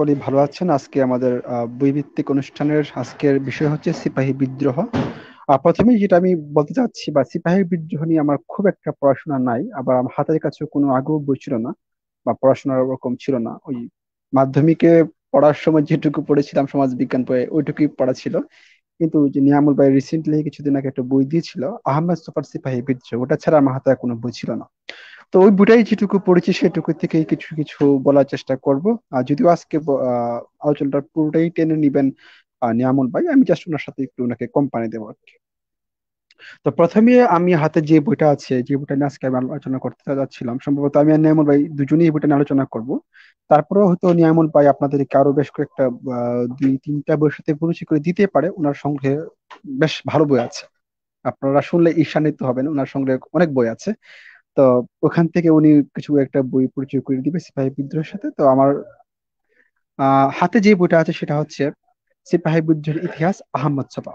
সকলেই ভালো আছেন। আজকে আমাদের বইভিত্তিক অনুষ্ঠানের আজকের বিষয় হচ্ছে সিপাহী বিদ্রোহ। প্রথমেই যেটা আমি বলতে চাচ্ছি বা সিপাহী বিদ্রোহ নিয়ে আমার খুব একটা পড়াশোনা নাই, আবার আমার হাতের কাছে কোনো আগ্রহ বই ছিল না বা পড়াশোনার ওরকম ছিল না। ওই মাধ্যমিকে পড়ার সময় যেটুকু পড়েছিলাম সমাজ বিজ্ঞান বইয়ে ওইটুকুই পড়া ছিল। কিন্তু যে নিয়ামুল ভাই রিসেন্টলি কিছুদিন আগে একটা বই দিয়েছিল, আহমেদ সোফার সিপাহী বিদ্রোহ, ওটা ছাড়া আমার হাতে আর কোনো বই ছিল না। তো ওই বইটাই যেটুকু পড়েছি সেটুকু থেকে কিছু কিছু বলার চেষ্টা করব। আর যদিও আজকে আলোচনাটা পুরোটাই টেনে নিবেন নিয়ামুল ভাই, আমি জাস্ট ওনার সাথে একটু ওনাকে কোম্পানি দেবো আর কি। তো প্রথমে আমি হাতে যে বইটা আছে, যে বইটা নিয়ে আজকে আমি আলোচনা করতে যাচ্ছিলাম, সম্ভবত আমি আর নিয়ামুল ভাই দুজনেই এই বইটা নিয়ে আলোচনা করব। তারপরেও হয়তো নিয়ামুল ভাই আপনাদেরকে আরো বেশ কয়েকটা দুই তিনটা বইয়ের সাথে পরিচয় করে দিতে পারে। ওনার সঙ্গে বেশ ভালো বই আছে, আপনারা শুনলে ঈর্ষান্বিত হবেন, ওনার সঙ্গে অনেক বই আছে। তো ওখান থেকে উনি কিছু একটা বই পরিচয় করে দিবে সিপাহী বিদ্রোহের সাথে। তো আমার হাতে যে বইটা আছে সেটা হচ্ছে সিপাহী বিদ্রোহের ইতিহাস, আহমদ ছফা।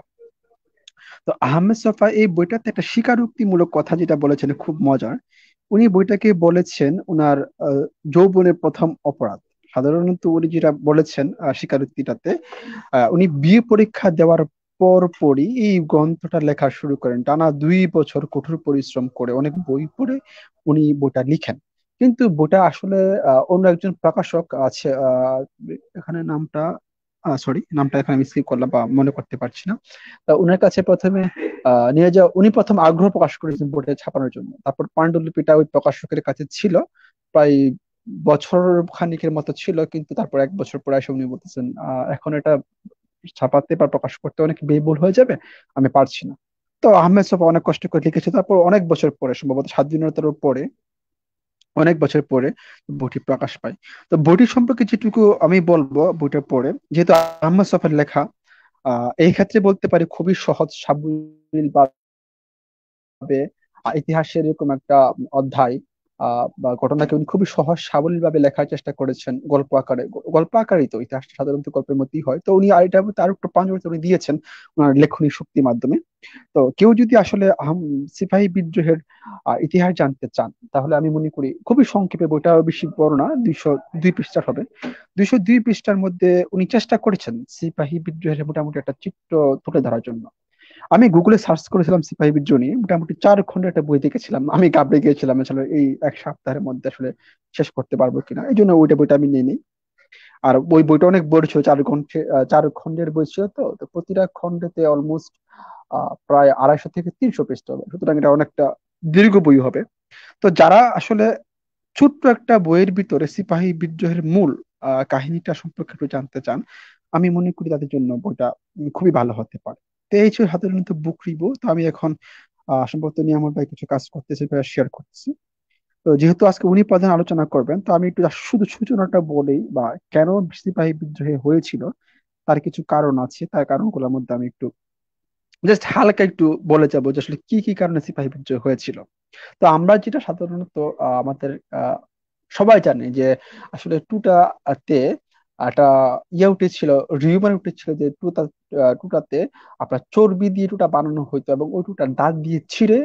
তো আহমেদ ছফা এই বইটাতে একটা স্বীকারোক্তিমূলক কথা যেটা বলেছেন খুব মজার। উনি বইটাকে বলেছেন ওনার যৌবনের প্রথম অপরাধ। সাধারণত উনি যেটা বলেছেন স্বীকারোক্তিটাতে, উনি বিয়ে পরীক্ষা দেওয়ার পরই এই গ্রন্থটা লেখা শুরু করেন। টানা 2 বছর কঠোর পরিশ্রম করে অনেক বই পড়ে উনি বইটা লিখেন। কিন্তু বইটা আসলে অন্য একজন প্রকাশক আছে, এখানে নামটা সরি, নামটা এখানে আমি স্কিপ করলাম বা মনে করতে পারছি না। তা উনার কাছে প্রথমে নিয়ে যাওয়া, উনি প্রথম আগ্রহ প্রকাশ করেছেন বইটা ছাপানোর জন্য। তারপর পাণ্ডুলিপিটা ওই প্রকাশকের কাছে ছিল প্রায় বছর খানিকের মতো ছিল, কিন্তু তারপর 1 বছর পরে এসে উনি বলতেছেন এখন এটা ছাপাতে বা প্রকাশ করতে অনেক ব্যয়বহুল হয়ে যাবে, আমি পারছি না। তো আহমেদ ছফা অনেক কষ্ট করে লিখেছে, তারপর অনেক বছর পরে, সম্ভবত স্বাধীনতার পরে অনেক বছর পরে বইটি প্রকাশ পায়। তো বইটি সম্পর্কে যেটুকু আমি বলবো, বইটা পড়ে যেহেতু আহমেদ ছফার লেখা, এই ক্ষেত্রে বলতে পারি খুবই সহজ সাবলীল ভাবে ইতিহাসের এরকম একটা অধ্যায় বা ঘটনাকে উনি খুবই সহজ সাবলীল ভাবে লেখার চেষ্টা করেছেন গল্প আকারে। গল্প আকারেই তো ইতিহাসটা সাধারণত গল্পের মধ্যেই হয়, তো উনি আরেকটা তার একটু প্রাঞ্জলতা উনি দিয়েছেন ওনার লেখনী শক্তির মাধ্যমে। তো কেউ যদি আসলে সিপাহী বিদ্রোহের ইতিহাস জানতে চান, তাহলে আমি মনে করি খুবই সংক্ষেপে, বইটা বেশি বড় না, 202 পৃষ্ঠার হবে। 202 পৃষ্ঠার মধ্যে উনি চেষ্টা করেছেন সিপাহী বিদ্রোহের মোটামুটি একটা চিত্র তুলে ধরার জন্য। আমি গুগলে সার্চ করেছিলাম সিপাহী বিদ্রোহ নিয়ে, মোটামুটি 4 খন্ডের একটা বই দেখেছিলাম, আমি ঘাবড়ে গিয়েছিলাম আসলে এই 1 সপ্তাহের মধ্যে আসলে শেষ করতে পারবো কিনা, এই জন্য বইটা আমি নিয়ে নিই। আর ওই বইটা অনেক বড় ছিল, 4 খন্ডে 4 খন্ডের বই ছিল। তো প্রতিটা খন্ডেতে অলমোস্ট প্রায় 250 থেকে 300 পৃষ্ঠা হবে, সুতরাং এটা অনেকটা দীর্ঘ বই হবে। তো যারা আসলে ছোট্ট একটা বইয়ের ভিতরে সিপাহী বিদ্রোহের মূল কাহিনীটা সম্পর্কে একটু জানতে চান, আমি মনে করি তাদের জন্য বইটা খুবই ভালো হতে পারে। তো এই ছিল সাধারণত বুক রিভিউ। তো আমি এখন সম্ভবত নিয়ামত ভাই কিছু কাজ করতেছি, শেয়ার করতেছি। তো যেহেতু আজকে উনি প্রধান আলোচনা করবেন, তো আমি একটু just শুধু সূচনাটা বলেই, বা কেন সিপাহী বিদ্রোহ হয়েছিল তার কিছু কারণ আছে, তার কারণগুলোর মধ্যে আমি একটু জাস্ট হালকা একটু বলে যাবো যে আসলে কি কি কারণে সিপাহী বিদ্রোহ হয়েছিল। তো আমরা যেটা সাধারণত আমাদের সবাই জানে যে আসলে টুটাতে একটা উঠেছিল, রিউমার উঠেছিল যে টুটাতে আপনার চর্বি দিয়ে টুটা বানানো হইতো এবং ওই টুটা দাঁত দিয়ে ছিঁড়ে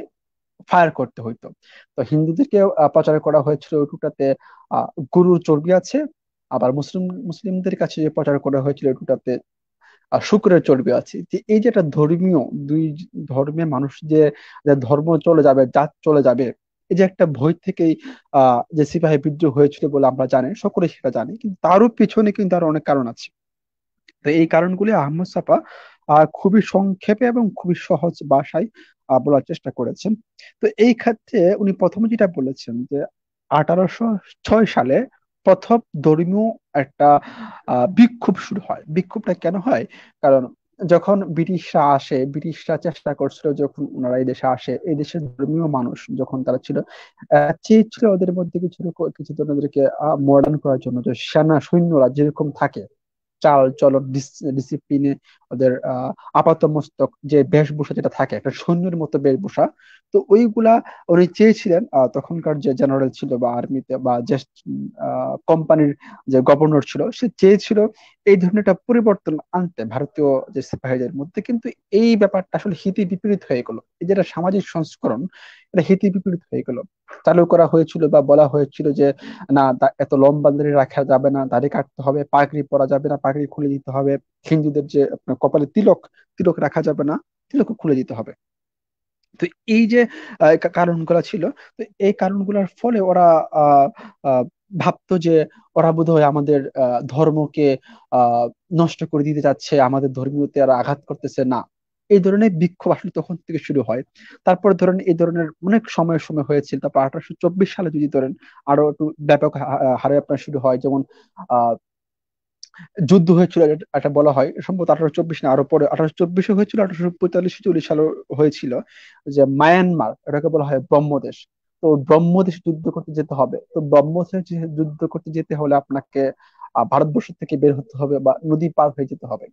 ফায়ার করতে হইতো। তো হিন্দুদেরকে প্রচার করা হয়েছিল ওই টুটাতে গরুর চর্বি আছে। আবার মুসলিমদের কাছে যে প্রচার করা হয়েছিল ওই টুটাতে শুক্রের চর্বি আছে। যে এই যে একটা ধর্মীয়, দুই ধর্মের মানুষ যে যে ধর্ম চলে যাবে, জাত চলে যাবে, এই যে একটা ভয় থেকেই যে সিপাহী বিদ্রোহ হয়েছিল বলে আমরা জানি, সকলে সেটা জানি, কিন্তু তারও পিছনে কিন্তু আরো অনেক কারণ আছে। তো এই কারণগুলি আহমদ ছাপা খুবই সংক্ষেপে এবং খুবই সহজ ভাষায় বলার চেষ্টা করেছেন। তো এই ক্ষেত্রে উনি প্রথমে যেটা বলেছেন যে 1806 সালে প্রথম ধর্মীয় একটা বিক্ষোভ শুরু হয়। বিক্ষোভটা কেন হয়? কারণ যখন ব্রিটিশরা চেষ্টা করছিল, যখন ওনারা এই দেশে আসে, এই দেশের ধর্মীয় মানুষ যখন তারা ছিল, চেয়েছিল ওদের মধ্যে কিছু কিছু জনদেরকে মডার্ন করার জন্য, যে সেনা সৈন্যরা যেরকম থাকে চাল চলন ডিসিপ্লিনে, ওদের আপাত মস্তক যে বেশভূষা যেটা থাকে একটা সৈন্যের মতো বেশভূষা, তো ওইগুলা উনি চেয়েছিলেন। তখনকার যে জেনারেল ছিল বা আর্মিতে বা যে কোম্পানির যে গভর্নর ছিল, সে চেয়েছিল এই ধরনের একটা পরিবর্তন আনতে ভারতীয় যে সিপাহীদের মধ্যে। কিন্তু এই ব্যাপারটা আসলে হিতে বিপরীত হয়ে গেল, এই যেটা সামাজিক সংস্করণ, এটা হিতে বিপরীত হয়ে গেল। চালু করা হয়েছিল বা বলা হয়েছিল যে না, এত লম্বা দাড়ি রাখা যাবে না, দাড়ি কাটতে হবে, পাগড়ি পরা যাবে না, পাগড়ি খুলে দিতে হবে। হিন্দুদের যে আপনার কপালে তিলক, তিলক রাখা যাবে না, তিলক খুলে দিতে হবে। তো এই যে কারণগুলো ছিল, তো এই কারণগুলোর ফলে ওরা আহ আহ, ভাবতো যে ওরা বোধহয় আমাদের ধর্মকে আহ নষ্ট করে দিতে যাচ্ছে, আমাদের ধর্মীয়তে আর আঘাত করতেছে না। এই ধরনের বিক্ষোভ আসলে তখন থেকে শুরু হয়। তারপর ধরেন এই ধরনের অনেক সময় সময় হয়েছিল। তারপর 1824 সালে যদি ধরেন আরো একটু ব্যাপক হারে আপনার শুরু হয়, যেমন আহ যুদ্ধ হয়েছিল, এটা বলা হয় সম্ভবত 1824 না আরো পরে, 1824 হয়েছিল, 1845 40 সালে হয়েছিল, যে মায়ানমার, এটাকে বলা হয় ব্রহ্মদেশ। তো ব্রহ্মদেশ যুদ্ধ করতে যেতে হবে, তো ব্রহ্মদেশ যুদ্ধ করতে যেতে হলে আপনাকে ভারতবর্ষ থেকে বের হতে হবে বা নদী পার হয়ে যেতে হবে।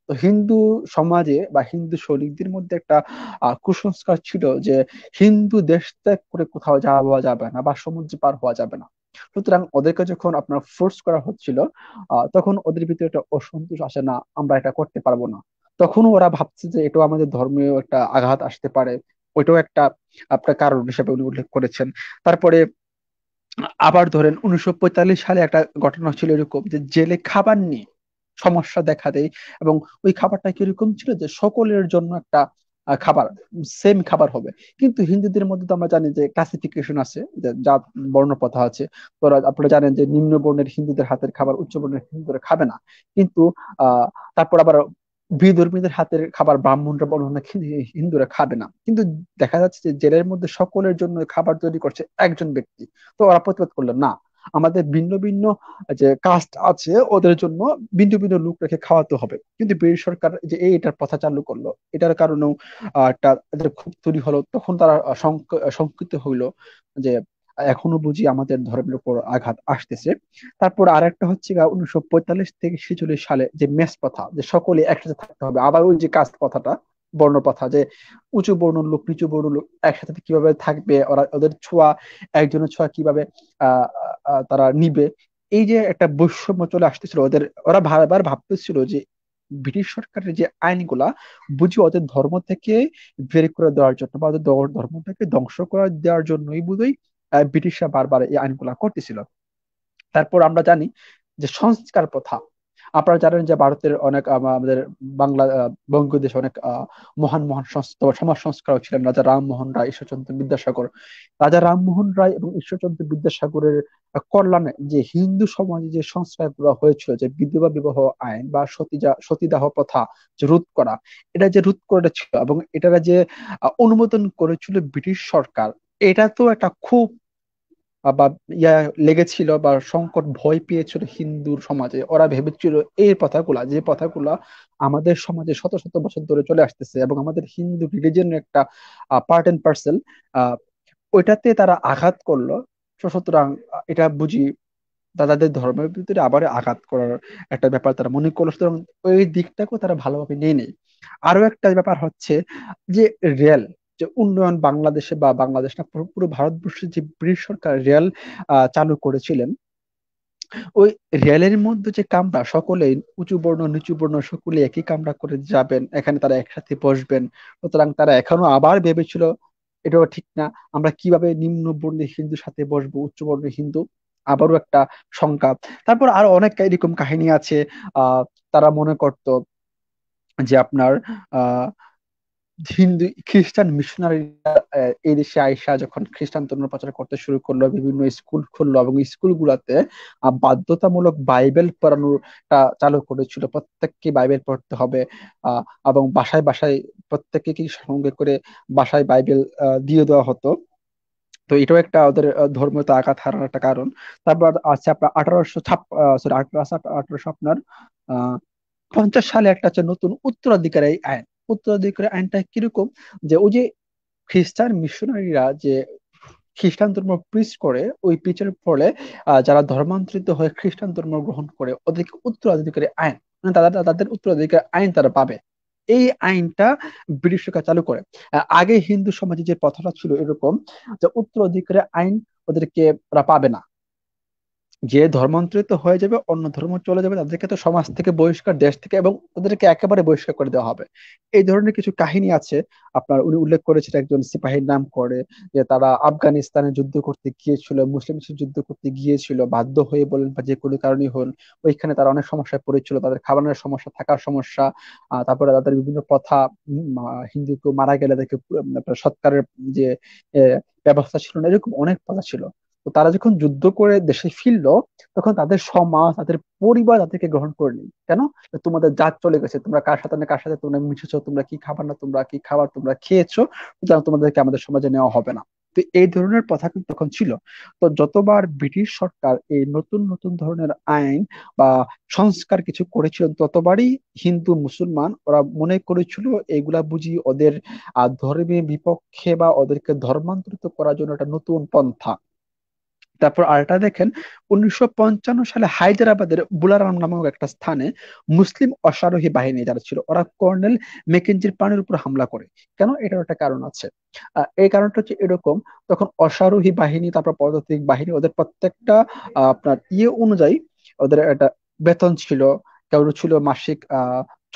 তো হিন্দু সমাজে বা হিন্দু সৈনিকদের মধ্যে একটা কুসংস্কার ছিল যে হিন্দু দেশ ত্যাগ করে কোথাও যাওয়া যাবে না বা সমুদ্র পার হওয়া যাবে না। সুতরাং ওদেরকে যখন আপনার ফোর্স করা হচ্ছিল, তখন ওদের ভিতরে একটা অসন্তোষ আসে, না আমরা এটা করতে পারবো না। তখন ওরা ভাবছে যে এটাও আমাদের ধর্মীয় একটা আঘাত আসতে পারে। ওইটাও একটা আপনার কারণ হিসেবে উনি উল্লেখ করেছেন। তারপরে আবার ধরেন 1945 সালে একটা ঘটনা ছিল এরকম, যে জেলে খাবার নিয়ে সমস্যা দেখা দেয়। এবং ওই খাবারটা কিরকম ছিল, যে সকলের জন্য একটা খাবার, সেম খাবার হবে। কিন্তু হিন্দুদের মধ্যে তো আমরা জানি যে ক্লাসিফিকেশন আছে, যে জাত বর্ণ প্রথা আছে। তো আপনারা জানেন যে নিম্ন বর্ণের হিন্দুদের হাতের খাবার উচ্চ বর্ণের হিন্দুরা খাবে না। কিন্তু আহ তারপর আবার বিধর্মীদের হাতের খাবার ব্রাহ্মণরা বর্ণনা হিন্দুরা খাবে না। কিন্তু দেখা যাচ্ছে যে জেলের মধ্যে সকলের জন্য খাবার তৈরি করছে একজন ব্যক্তি। তো ওরা প্রতিবাদ করলো, না, আমাদের ভিন্ন ভিন্ন যে কাস্ট আছে ওদের জন্য ভিন্ন ভিন্ন লোক রেখে খাওয়াতে হবে। কিন্তু ব্রিটিশ সরকার যে এটার প্রথা চালু করলো, এটার কারণেও একটা এদের খুব তৈরি হলো। তখন তারা শঙ্কিত হইলো যে এখনো বুঝি আমাদের ধর্মের উপর আঘাত আসতেছে। তারপর আরেকটা হচ্ছে 1945 থেকে 46 সালে যে মেস প্রথা, যে সকলে একসাথে থাকতে হবে, আবার ওই যে কাস্ট প্রথাটা, বর্ণ প্রথা, যে উঁচু বর্ণ লোক নিচু বর্ণ লোক একসাথে কিভাবে থাকবে, ওরা ওদের ছোঁয়া, একজনের ছোঁয়া কিভাবে তারা নিবে। এই যে একটা বৈষম্য চলে আসতেছিল ওদের, ওরা বারবার ভাবতেছিল যে ব্রিটিশ সরকারের যে আইনগুলা বুঝি ওদের ধর্ম থেকে বের করে দেওয়ার জন্য বা ওদের ধর্মটাকে ধ্বংস করে দেওয়ার জন্যই বুঝি ব্রিটিশরা বারবার এই আইনগুলা করতেছিল। তারপর আমরা জানি যে সংস্কার প্রথা, আপনারা জানেন যে ভারতের অনেক আমাদের বাংলা বঙ্গদেশে অনেক মহান মহান সমাজ সংস্কারক ছিলেন, রাজা রামমোহন রায়, ঈশ্বরচন্দ্র বিদ্যাসাগর। রাজা রামমোহন রায় এবং ঈশ্বরচন্দ্র বিদ্যাসাগরের কল্যাণে যে হিন্দু সমাজে যে সংস্কারগুলো হয়েছিল, যে বিধবা বিবাহ আইন বা সতীদাহ প্রথা যে রোধ করা, এটা যে রোধ করেছিল এবং এটা যে অনুমোদন করেছিল ব্রিটিশ সরকার, এটা তো একটা খুব বা ইয়া লেগেছিল বা সংকট ভয় পেয়েছিল হিন্দুর সমাজে। ওরা ভেবেছিল এই কথাগুলা, যে কথাগুলা আমাদের সমাজে শত শত বছর ধরে চলে আসতেছে এবং আমাদের হিন্দু রিলিজনের একটা পার্ট এন্ড পার্সেল, আহ ওইটাতে তারা আঘাত করলো। সুতরাং এটা বুঝি তাদের ধর্মের ভিতরে আবার আঘাত করার একটা ব্যাপার তারা মনে করলো। সুতরাং ওই দিকটাকেও তারা ভালোভাবে নিয়ে নেয়। আরো একটা ব্যাপার হচ্ছে যে রেল, যে উন্নয়ন বাংলাদেশে বা বাংলাদেশ না পুরো পুরো ভারতবর্ষে যে ব্রিটিশ সরকার রেল চালু করেছিলেন, ওই রেলের মধ্যে যে কামরা সকলে উঁচু বর্ণ নিচু বর্ণ সকলে একই কামরা করে যাবেন, এখানে তারা একসাথে বসবেন। সুতরাং তারা এখনো আবার ভেবেছিল এটাও ঠিক না, আমরা কিভাবে নিম্ন বর্ণের হিন্দুর সাথে বসবো উচ্চ বর্ণের হিন্দু, আবারও একটা শঙ্কা। তারপর আরো অনেক এরকম কাহিনী আছে। তারা মনে করতো যে আপনার আহ হিন্দু খ্রিস্টান মিশনারি এই দেশে আইসা যখন খ্রিস্টান ধর্ম প্রচার করতে শুরু করলো, বিভিন্ন স্কুল খুললো এবং স্কুলগুলোতে বাধ্যতামূলক বাইবেল পড়ানোটা চালু করেছিল, প্রত্যেককে বাইবেল পড়তে হবে। আহ এবং বাসায় বাসায় প্রত্যেককে কি সঙ্গে করে বাসায় বাইবেল দিয়ে দেওয়া হতো। তো এটাও একটা ওদের ধর্মীয়তে আঘাত হারার একটা কারণ। তারপর আছে আপনার 1800 আঠারোশো আপনার 50 সালে একটা হচ্ছে নতুন উত্তরাধিকারী আইন। উত্তরাধিকারী আইনটা কিরকম, যে ওই যে খ্রিস্টান মিশনারিরা যে খ্রিস্টান ধর্ম প্রিচ করে, ওই প্রিচের ফলে যারা ধর্মান্তরিত হয়ে খ্রিস্টান ধর্ম গ্রহণ করে ওদেরকে উত্তরাধিকারী আইন, মানে তাদের তাদের উত্তরাধিকার আইন তারা পাবে। এই আইনটা ব্রিটিশ সরকার চালু করে। আগে হিন্দু সমাজে যে প্রথাটা ছিল এরকম, যে উত্তরাধিকারী আইন ওদেরকে ওরা পাবে না। যে ধর্মান্তরিত হয়ে যাবে, অন্য ধর্ম চলে যাবে, তাদেরকে তো সমাজ থেকে বহিষ্কার, দেশ থেকে, এবং তাদেরকে একেবারে বহিষ্কার করে দেওয়া হবে। এই ধরনের কিছু কাহিনী আছে। আপনার উনি উল্লেখ করেছেন একজন সিপাহীর নাম করে, যে তারা আফগানিস্তানে যুদ্ধ করতে গিয়েছিল, মুসলিমদের সাথে যুদ্ধ করতে গিয়েছিল, বাধ্য হয়ে বলেন বা যে কোনো কারণেই হন, ওইখানে তারা অনেক সমস্যায় পড়েছিল, তাদের খাবারের সমস্যা, থাকার সমস্যা, তারপরে তাদের বিভিন্ন প্রথা, হিন্দু কেউ মারা গেলে তাদেরকে আপনার সৎকারের যে ব্যবস্থা ছিল না, এরকম অনেক কথা ছিল। তো তারা যখন যুদ্ধ করে দেশে ফিরলো, তখন তাদের সমাজ, তাদের পরিবার তাদেরকে গ্রহণ করেনি। কেন? তোমাদের জাত চলে গেছে, তোমরা কার সাথে না কার সাথে তোমরা মিশেছো, তোমরা কি খাবার না তোমরা কি খাবার তোমরা খেয়েছো, সুতরাং তোমাদেরকে আমাদের সমাজে নেওয়া হবে না। তো এই ধরনের কথা কিন্তু তখন ছিল। তো যতবার ব্রিটিশ সরকার এই নতুন নতুন ধরনের আইন বা সংস্কার কিছু করেছিল, ততবারই হিন্দু মুসলমান ওরা মনে করেছিল এগুলা বুঝি ওদের ধর্মের বিপক্ষে বা ওদেরকে ধর্মান্তরিত করার জন্য একটা নতুন পন্থা। তারপর আরেকটা দেখেন, 1955 সালে হায়দ্রাবাদের বুলারাম নামক একটা স্থানে মুসলিম অশ্বারোহী বাহিনী যারা ছিল, ওরা কর্নেল মেকেঞ্জির প্রাণের উপর হামলা করে। কেন? এটার একটা কারণ আছে। এই কারণটা হচ্ছে এরকম, তখন অশ্বারোহী বাহিনী, তারপর পদাতিক বাহিনী, ওদের প্রত্যেকটা আপনার অনুযায়ী ওদের একটা বেতন ছিল। কেউ ছিল মাসিক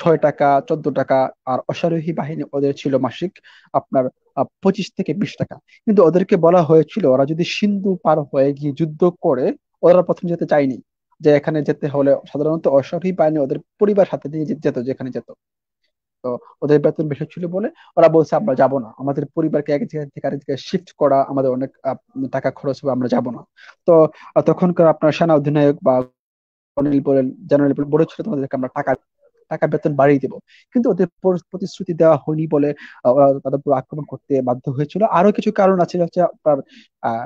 6 টাকা, 14 টাকা। আর অশ্বারোহী বাহিনী ওদের ছিল মাসিক আপনার 25 থেকে 20 টাকা। কিন্তু ওদেরকে বলা হয়েছিল ওরা যদি সিন্ধু পার হয়ে গিয়ে যুদ্ধ করে, ওরা প্রথম যেতে চায়নি। যে এখানে যেতে হলে সাধারণত অশ্বারোহী বাহিনী ওদের পরিবার সাথে নিয়ে যেত, যেখানে যেত। তো ওদের বেতন বেশি ছিল বলে ওরা বলছে আমরা যাব না, আমাদের পরিবারকে এক জায়গা থেকে আরেক জায়গায় শিফট করা আমাদের অনেক টাকা খরচ হবে, আমরা যাব না। তো তখনকার আপনার সেনা অধিনায়ক বা অনিল বলেন, জেনারেল বলেছিল তোমাদেরকে আমরা টাকা টাকা বেতন বাড়িয়ে দেবো। কিন্তু ওদের প্রতিশ্রুতি দেওয়া হয়নি বলে ওরা তাদের উপর আক্রমণ করতে বাধ্য হয়েছিল। আরো কিছু কারণ আছে, হচ্ছে আপনার আহ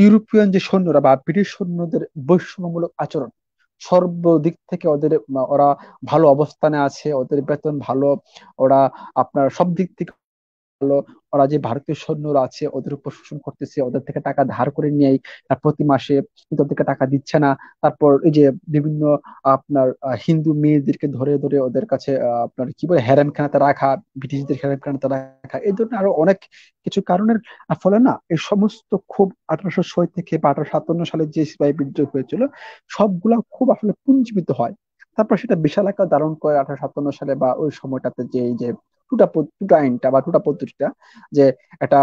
ইউরোপিয়ান যে সৈন্যরা বা ব্রিটিশ সৈন্যদের বৈষম্যমূলক আচরণ। সর্বদিক থেকে ওদের ওরা ভালো অবস্থানে আছে, ওদের বেতন ভালো, ওরা আপনার সব দিক থেকে হলো, ওরা যে ভারতীয় সৈন্যরা আছে ওদের উপর শোষণ করতেছে, ওদের থেকে টাকা ধার করে নিয়ে প্রতি মাসে, কিন্তু ওদেরকে টাকা দিচ্ছে না। তারপর এই যে বিভিন্ন আপনার হিন্দু মেয়েদেরকে ধরে ধরে ওদের কাছে আপনার কি বলে হ্যারেমখানাতে রাখা, ব্রিটিশদের হ্যারেমখানাতে রাখা, এই ধরনের আরো অনেক কিছু কারণের ফলে না এই সমস্ত খুব 1806 থেকে বা 1857 সালে যে সিপাহী বিদ্রোহ হয়েছিল, সবগুলা খুব আসলে পুঞ্জীবিত হয়। তারপর সেটা বিশাল আকার ধারণ করে 1857 সালে, বা ওই সময়টাতে যে এই যে টুটা আইনটা বা টুটা পদ্ধতিটা, যে একটা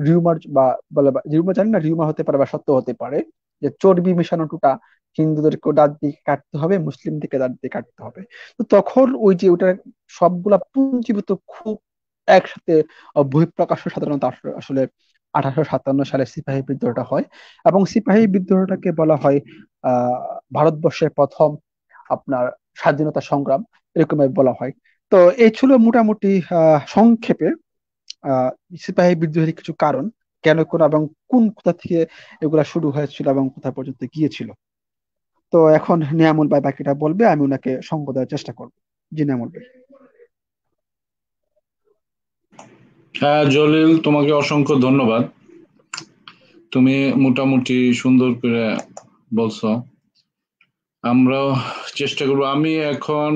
রিউমার বা বলে, রিউমার জানি না, রিউমার হতে পারে বা সত্য হতে পারে, যে চর্বি মেশানো টুটা হিন্দুদেরকে দাঁত দিয়ে কাটতে হবে, মুসলিমদেরকে দাঁত দিয়ে কাটতে হবে। তো তখন ওই যে ওটা সবগুলা পুঞ্জীভূত খুব একসাথে বহিঃপ্রকাশ্য সাধারণত আসলে 1857 সালে সিপাহী বিদ্রোহটা হয়। এবং সিপাহী বিদ্রোহটাকে বলা হয় আহ ভারতবর্ষের প্রথম আপনার স্বাধীনতা সংগ্রাম, এরকম বলা হয়। তো এই ছিল মোটামুটি সংক্ষেপে আহ সিপাহী বিদ্রোহের কিছু কারণ, কেন কোন এবং কোন কোথা থেকে এগুলা শুরু হয়েছিল এবং কোথা পর্যন্ত গিয়েছিল। তো এখন নিয়ামুল ভাই বাকিটা বলবে, আমি ওনাকে সঙ্গ দেওয়ার চেষ্টা করবো। জি নিয়ামুল ভাই। হ্যাঁ জলিল, তোমাকে অসংখ্য ধন্যবাদ। তুমি মোটামুটি সুন্দর করে বলছো। আমরাও চেষ্টা করবো। আমি এখন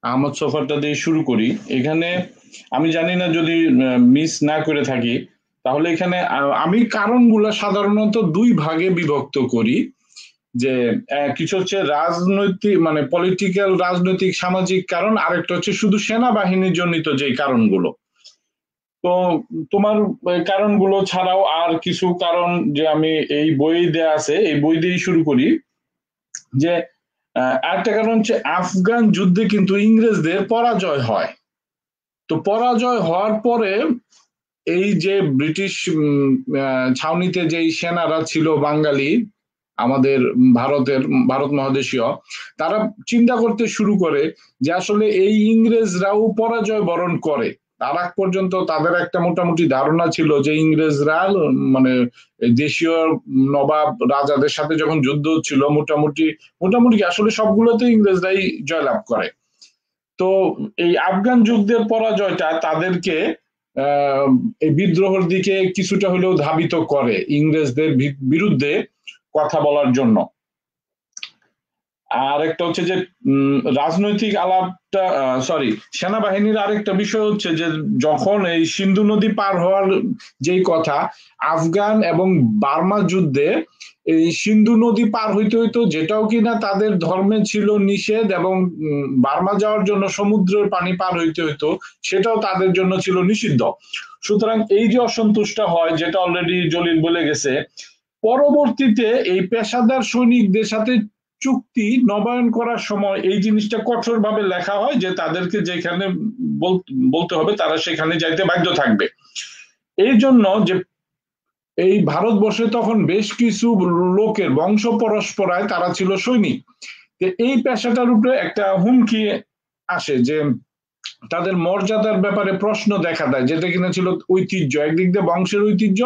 আহমদ সফরটা দিয়ে শুরু করি। এখানে আমি জানি না যদি মিস না করে থাকি, তাহলে এখানে আমি কারণগুলো সাধারণত দুই ভাগে বিভক্ত করি। যে কিছু হচ্ছে রাজনৈতিক মানে পলিটিক্যাল, রাজনৈতিক সামাজিক কারণ, আরেকটা হচ্ছে শুধু সেনাবাহিনীর জনিত যে কারণগুলো। তো তোমার কারণগুলো ছাড়াও আর কিছু কারণ যে আমি এই বই দেয়া আছে, এই বই দিয়েই শুরু করি। যে আরেকটা কারণ হচ্ছে আফগান যুদ্ধে কিন্তু ইংরেজদের পরাজয় হয়। তো পরাজয় হওয়ার পরে এই যে ব্রিটিশ ছাউনিতে যেই সেনারা ছিল বাঙালি, আমাদের ভারতের, ভারত মহাদেশীয়, তারা চিন্তা করতে শুরু করে যে আসলে এই ইংরেজরাও পরাজয় বরণ করে। তার আগ পর্যন্ত তাদের একটা মোটামুটি ধারণা ছিল যে ইংরেজরা মানে দেশীয় নবাব রাজাদের সাথে যখন যুদ্ধ হচ্ছিল, মোটামুটি মোটামুটি আসলে সবগুলোতে ইংরেজরাই জয়লাভ করে। তো এই আফগান যুদ্ধের পরাজয়টা তাদেরকে আহ এই বিদ্রোহের দিকে কিছুটা হলেও ধাবিত করে ইংরেজদের বিরুদ্ধে কথা বলার জন্য। আর একটা হচ্ছে যে রাজনৈতিক আলাপটা, সরি, সেনাবাহিনীর আরেকটা বিষয় হচ্ছে যে যখন এই সিন্ধু নদী পার হওয়ার যেই কথা, আফগান এবং বার্মা যুদ্ধে এই সিন্ধু নদী পার হইতে হইতো, যেটাও কিনা তাদের ধর্মে ছিল নিষেধ, এবং বার্মা যাওয়ার জন্য সমুদ্রের পানি পার হইতে হইতো, সেটাও তাদের জন্য ছিল নিষিদ্ধ। সুতরাং এই যে অসন্তুষ্ট হয়, যেটা অলরেডি জলিল বলে গেছে, পরবর্তীতে এই পেশাদার সৈনিকদের সাথে চুক্তি নবায়ন করার সময় এই জিনিসটা কঠোরভাবে লেখা হয় যে তাদেরকে যেখানে বলতে হবে তারা সেখানে যাইতে বাধ্য থাকবে। এই জন্য যে এই ভারতবর্ষে তখন বেশ কিছু লোকের বংশ পরস্পরায় তারা ছিল সৈনিক, এই পেশাটার উপরে একটা হুমকি আসে যে তাদের মর্যাদার ব্যাপারে প্রশ্ন দেখা দেয়, যেটা কিনা ছিল ঐতিহ্য, একদিক দিয়ে বংশের ঐতিহ্য,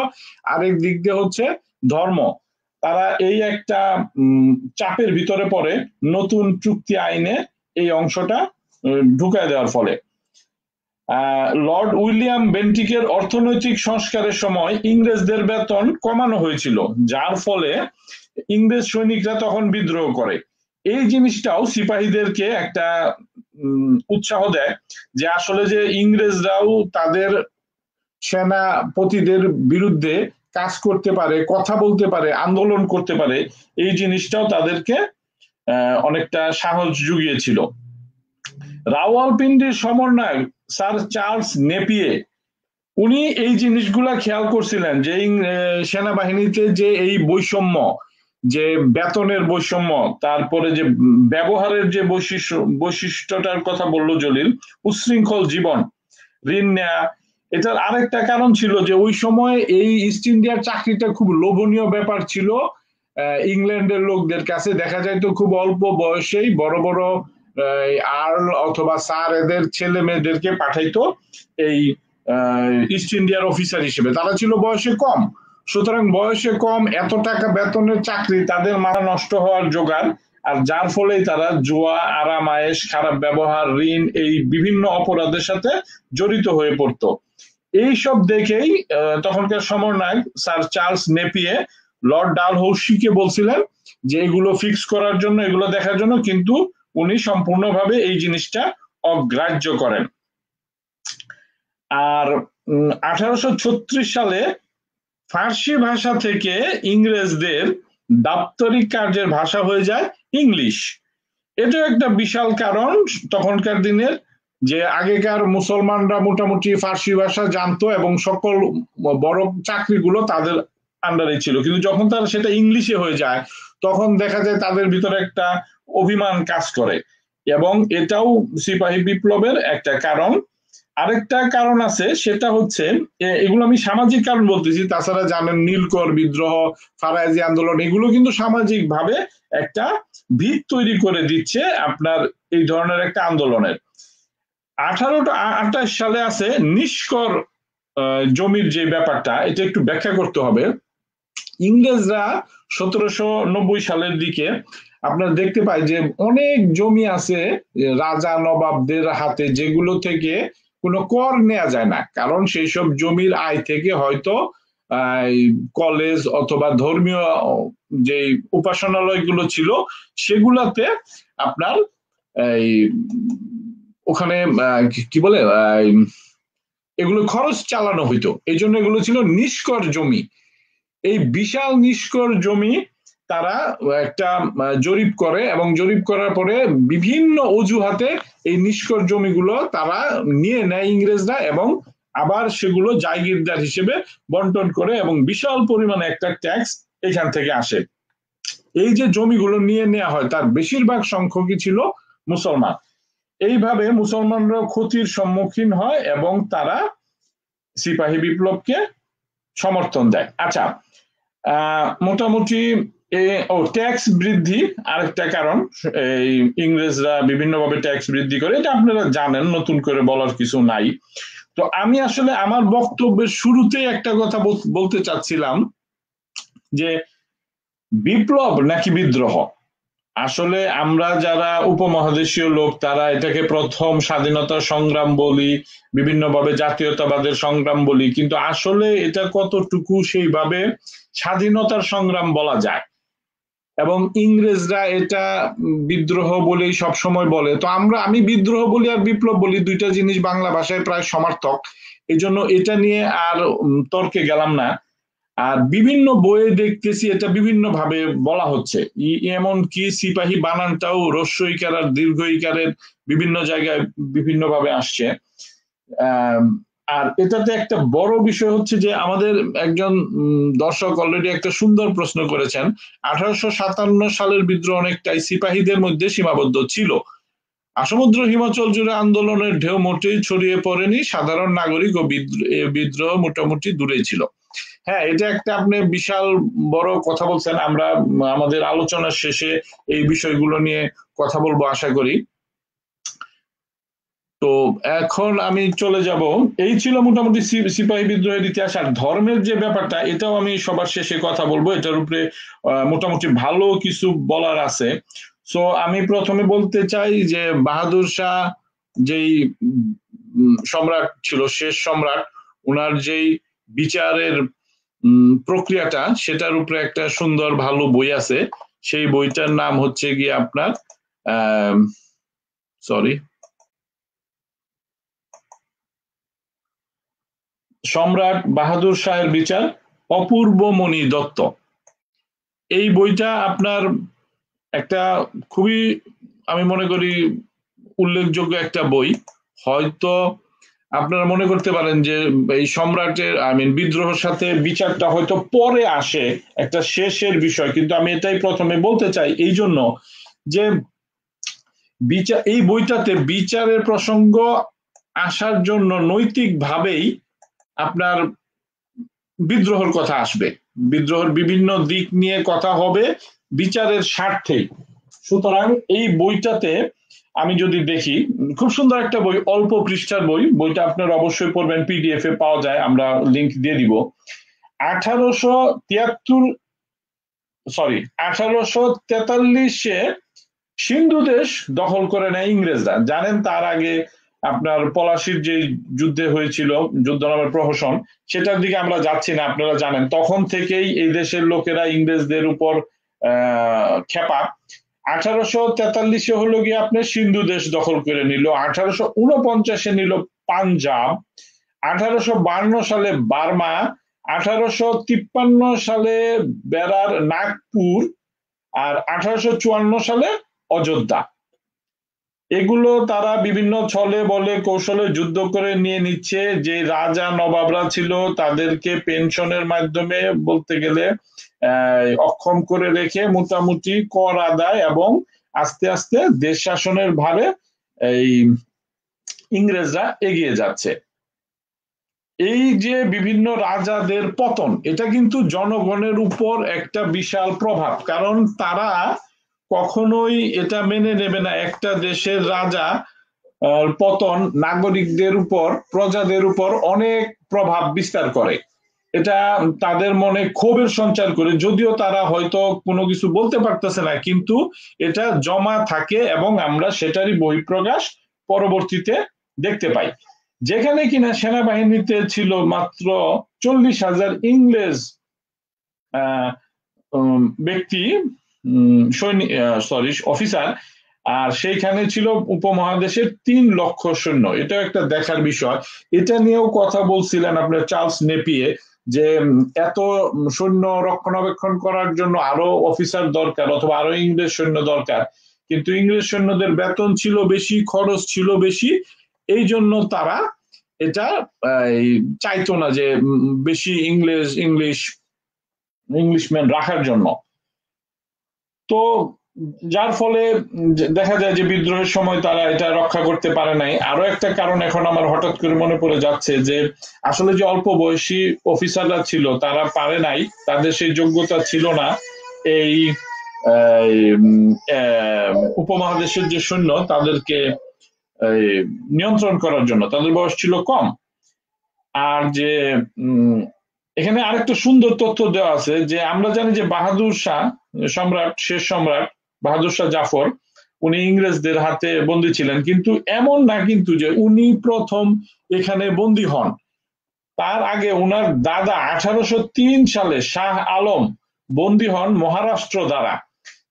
আরেক দিক দিয়ে হচ্ছে ধর্ম। তারা এই একটা চাপের ভিতরে পড়ে নতুন চুক্তি আইনে এই অংশটা ঢুকায় দেওয়ার ফলে। লর্ড উইলিয়াম বেন্টিকের অর্থনৈতিক সংস্কারের সময় ইংরেজদের বেতন কমানো হয়েছিল, যার ফলে ইংরেজ সৈনিকরা তখন বিদ্রোহ করে। এই জিনিসটাও সিপাহীদেরকে একটা উৎসাহ দেয় যে আসলে যে ইংরেজরাও তাদের সেনাপতিদের বিরুদ্ধে কাজ করতে পারে, কথা বলতে পারে, আন্দোলন করতে পারে, এই জিনিসটাও তাদেরকে অনেকটা সাহস জুগিয়েছিল। রাওয়ালপিন্ডির সমন্বয়ক স্যার চার্লস নেপিয়ে, উনি এই জিনিসগুলা খেয়াল করছিলেন যে সেনাবাহিনীতে যে এই বৈষম্য, যে বেতনের বৈষম্য, তারপরে যে ব্যবহারের যে বৈশিষ্ট্যটার কথা বললো জলিল, উচ্ছৃঙ্খল জীবন, ঋণ নেয়া, এটার আরেকটা কারণ ছিল যে ওই সময় এই ইস্ট ইন্ডিয়ার চাকরিটা খুব লোভনীয় ব্যাপার ছিল ইংল্যান্ডের লোকদের কাছে। দেখা যায় তো খুব অল্প বয়সেই বড় বড় আর্ল অথবা স্যার এদের ছেলে মেয়েদেরকে পাঠাইতো এই ইস্ট ইন্ডিয়ার অফিসার হিসেবে, তারা ছিল বয়সে কম। সুতরাং বয়সে কম, এত টাকা বেতনের চাকরি, তাদের মাথা নষ্ট হওয়ার জোগাড়, আর যার ফলে তারা জুয়া, আরাম আয়েশ, খারাপ ব্যবহার, ঋণ, এই বিভিন্ন অপরাধের সাথে জড়িত হয়ে পড়তো। এইসব দেখেই তখনকার সমন্বয়ক স্যার চার্লস নেপিয়ে লর্ড ডালহৌসিকে বলছিলেন যে এগুলো ফিক্স করার জন্য, এগুলো দেখার জন্য, কিন্তু উনি সম্পূর্ণভাবে এই জিনিসটা অগ্রাহ্য করেন। আর 1836 সালে ফার্সি ভাষা থেকে ইংরেজদের দাপ্তরিক কার্যের ভাষা হয়ে যায় ইংলিশ। এটা একটা বিশাল কারণ তখনকার দিনের, যে আগেকার মুসলমানরা মোটামুটি ফার্সি ভাষা জানতো এবং সকল বড় চাকরিগুলো তাদের আন্ডারে ছিল, কিন্তু যখন তারা সেটা ইংলিশে হয়ে যায় তখন দেখা যায় তাদের ভিতরে একটা অভিমান কাজ করে, এবং এটাও সিপাহী বিপ্লবের একটা কারণ। আরেকটা কারণ আছে, সেটা হচ্ছে এগুলো আমি সামাজিক কারণ বলতেছি, তাছাড়া জানেন নীলকর বিদ্রোহ, ফারায়েজি আন্দোলন, এগুলো কিন্তু সামাজিক ভাবে একটা ভিত তৈরি করে দিচ্ছে আপনার এই ধরনের একটা আন্দোলনের। 1828 সালে আছে নিষ্কর জমির যে ব্যাপারটা, এটা একটু ব্যাখ্যা করতে হবে। ইংরেজরা 1790 সালের দিকে আপনার দেখতে পাই যে অনেক জমি আছে রাজা নবাবদের হাতে, যেগুলো থেকে কোনো কর নেওয়া যায় না, কারণ সেই সব জমির আয় থেকে হয়তো কলেজ অথবা ধর্মীয় যে উপাসনালয়গুলো ছিল সেগুলাতে আপনার এই ওখানে কি বলে এগুলো খরচ চালানো হইতো, এই জন্য এগুলো ছিল নিষ্কর জমি। এই বিশাল নিষ্কর জমি তারা একটা জরিপ করে, এবং জরিপ করার পরে বিভিন্ন অজুহাতে এই নিষ্কর জমিগুলো তারা নিয়ে নেয় ইংরেজরা, এবং আবার সেগুলো জায়গিরদার হিসেবে বন্টন করে, এবং বিশাল পরিমাণে একটা ট্যাক্স এখান থেকে আসে। এই যে জমিগুলো নিয়ে নেওয়া হয় তার বেশিরভাগ সংখ্যকই ছিল মুসলমান। এইভাবে মুসলমানরা ক্ষতির সম্মুখীন হয় এবং তারা সিপাহী বিপ্লবকে সমর্থন দেয়। আচ্ছা, মোটামুটি ট্যাক্স বৃদ্ধি আরেকটা কারণ, এই ইংরেজরা বিভিন্নভাবে ট্যাক্স বৃদ্ধি করে, এটা আপনারা জানেন, নতুন করে বলার কিছু নাই। তো আমি আসলে আমার বক্তব্যের শুরুতেই একটা কথা বলতে চাচ্ছিলাম যে বিপ্লব নাকি বিদ্রোহ, আসলে আমরা যারা উপমহাদেশীয় লোক তারা এটাকে প্রথম স্বাধীনতা সংগ্রাম বলি, বিভিন্নভাবে জাতীয়তাবাদের সংগ্রাম বলি, কিন্তু আসলে এটা কতটুকু সেইভাবে স্বাধীনতার সংগ্রাম বলা যায়? এবং ইংরেজরা এটা বিদ্রোহ বলেই সবসময় বলে। তো আমি বিদ্রোহ বলি আর বিপ্লব বলি, দুইটা জিনিস বাংলা ভাষায় প্রায় সমার্থক, এই জন্য এটা নিয়ে আর তর্কে গেলাম না। আর বিভিন্ন বইয়ে দেখতেছি এটা বিভিন্ন ভাবে বলা হচ্ছে, এমন কি সিপাহী বানানটাও হ্রস্ব ইকার আর দীর্ঘ ইকারের বিভিন্ন জায়গায় বিভিন্ন ভাবে আসছে। আর এটাতে একটা বড় বিষয় হচ্ছে যে আমাদের একজন দর্শক অলরেডি একটা সুন্দর প্রশ্ন করেছেন, 1857 সালের বিদ্রোহ অনেকটাই সিপাহীদের মধ্যে সীমাবদ্ধ ছিল, আসমুদ্র হিমাচল জুড়ে আন্দোলনের ঢেউ মোটেই ছড়িয়ে পড়েনি, সাধারণ নাগরিক ও বিদ্রোহ মোটামুটি দূরেই ছিল। হ্যাঁ, এটা একটা আপনি বিশাল বড় কথা বলছেন। আমরা আমাদের আলোচনার শেষে এই বিষয়গুলো নিয়ে কথা বলবো আশা করি। তো এখন আমি চলে যাব, এই ছিল মোটামুটি সিপাহী বিদ্রোহের ইতিহাস। আর ধর্মের যে ব্যাপারটা, এটাও আমি সবার শেষে কথা বলবো, এটার উপরে মোটামুটি ভালো কিছু বলার আছে। সো আমি প্রথমে বলতে চাই যে বাহাদুর শাহ যেই সম্রাট ছিল, শেষ সম্রাট, ওনার যেই বিচারের প্রক্রিয়াটা, সেটার উপরে একটা সুন্দর ভালো বই আছে। সেই বইটার নাম হচ্ছে গিয়ে আপনার সম্রাট বাহাদুর শাহের বিচার, অপূর্বমণি দত্ত। এই বইটা আপনার একটা খুবই, আমি মনে করি, উল্লেখযোগ্য একটা বই। হয়তো আপনারা মনে করতে পারেন যে এই সম্রাটের বিদ্রোহের সাথে বিচারটা হয়তো পরে আসে, একটা শেষের বিষয়, কিন্তু আমি এটাই প্রথমে বলতে চাই এই জন্য যে বিচার, এই বইটাতে বিচারের প্রসঙ্গ আসার জন্য নৈতিকভাবেই আপনার বিদ্রোহের কথা আসবে, বিদ্রোহের বিভিন্ন দিক নিয়ে কথা হবে বিচারের স্বার্থেই। সুতরাং এই বইটাতে আমি যদি দেখি, খুব সুন্দর একটা বই, অল্প পৃষ্ঠার বই, বইটা আপনারা অবশ্যই পড়বেন, পিডিএফ এ পাওয়া যায়, আমরা লিংক দিয়ে দিব। 1843-এ সিন্ধু দেশ দখল করে নেয় ইংরেজরা। জানেন তার আগে আপনার পলাশির যে যুদ্ধে হয়েছিল, যুদ্ধ নামের প্রহসন, সেটার দিকে আমরা যাচ্ছি না, আপনারা জানেন তখন থেকেই এই দেশের লোকেরা ইংরেজদের উপর খেপা। 1843-এ হলো গিয়ে আপনার সিন্ধু দেশ দখল করে নিল, 1849-এ নিল পাঞ্জাব, 1852 সালে বার্মা, 1853 সালে বেরার নাগপুর, আর 1854 সালে অযোধ্যা। এগুলো তারা বিভিন্ন ছলে বলে কৌশলে যুদ্ধ করে নিয়ে নিচ্ছে। যে রাজা নবাবরা ছিল তাদেরকে পেনশনের মাধ্যমে বলতে গেলে অক্ষম করে রেখে মোটামুটি কর আদায় এবং আস্তে আস্তে দেশ শাসনের ভারে এই ইংরেজরা এগিয়ে যাচ্ছে। এই যে বিভিন্ন রাজাদের পতন, এটা কিন্তু জনগণের উপর একটা বিশাল প্রভাব, কারণ তারা কখনোই এটা মেনে নেবে না একটা দেশের রাজা পতন নাগরিকদের উপর, প্রজাদের উপর অনেক প্রভাব বিস্তার করে, এটা তাদের মনে ক্ষোভের সঞ্চার করে। যদিও তারা হয়তো কোনো কিছু বলতে পারতেছে না, কিন্তু এটা জমা থাকে এবং আমরা সেটারই বহিঃপ্রকাশ পরবর্তীতে দেখতে পাই। যেখানে কিনা সেনাবাহিনীতে ছিল মাত্র 40,000 ইংরেজ ব্যক্তি, অফিসার, আর সেইখানে ছিল উপমহাদেশের 3 লক্ষ সৈন্য। এটা একটা দেখার বিষয়। এটা নিয়েও কথা বলছিলেন আপনার চার্লস নেপিয়ে, যে এত সৈন্য রক্ষণাবেক্ষণ করার জন্য আরো অফিসার দরকার অথবা আরো ইংরেজ সৈন্য দরকার, কিন্তু ইংরেজ সৈন্যদের বেতন ছিল বেশি, খরচ ছিল বেশি, এই জন্য তারা এটা চাইতো না যে বেশি ইংলিশম্যান রাখার জন্য। তো যার ফলে দেখা যায় যে বিদ্রোহের সময় তারা এটা রক্ষা করতে পারে নাই। আরো একটা কারণ এখন আমার হঠাৎ করে মনে পড়ে যাচ্ছে, যে আসলে যে অল্প বয়সী অফিসাররা ছিল তারা পারে নাই, তাদের সেই যোগ্যতা ছিল না এই উপমহাদেশের যে সৈন্য তাদেরকে নিয়ন্ত্রণ করার জন্য, তাদের বয়স ছিল কম। আর যে এখানে আরেকটা সুন্দর তথ্য দেওয়া আছে, যে আমরা জানি যে বাহাদুর শাহ সম্রাট, শেষ সম্রাট বাহাদুর শাহ জাফর, উনি ইংরেজদের হাতে বন্দী ছিলেন, কিন্তু এমন না কিন্তু যে উনি প্রথম এখানে বন্দী হন। তার আগে উনার দাদা 1803 সালে শাহ আলম বন্দী হন মহারাষ্ট্র দ্বারা।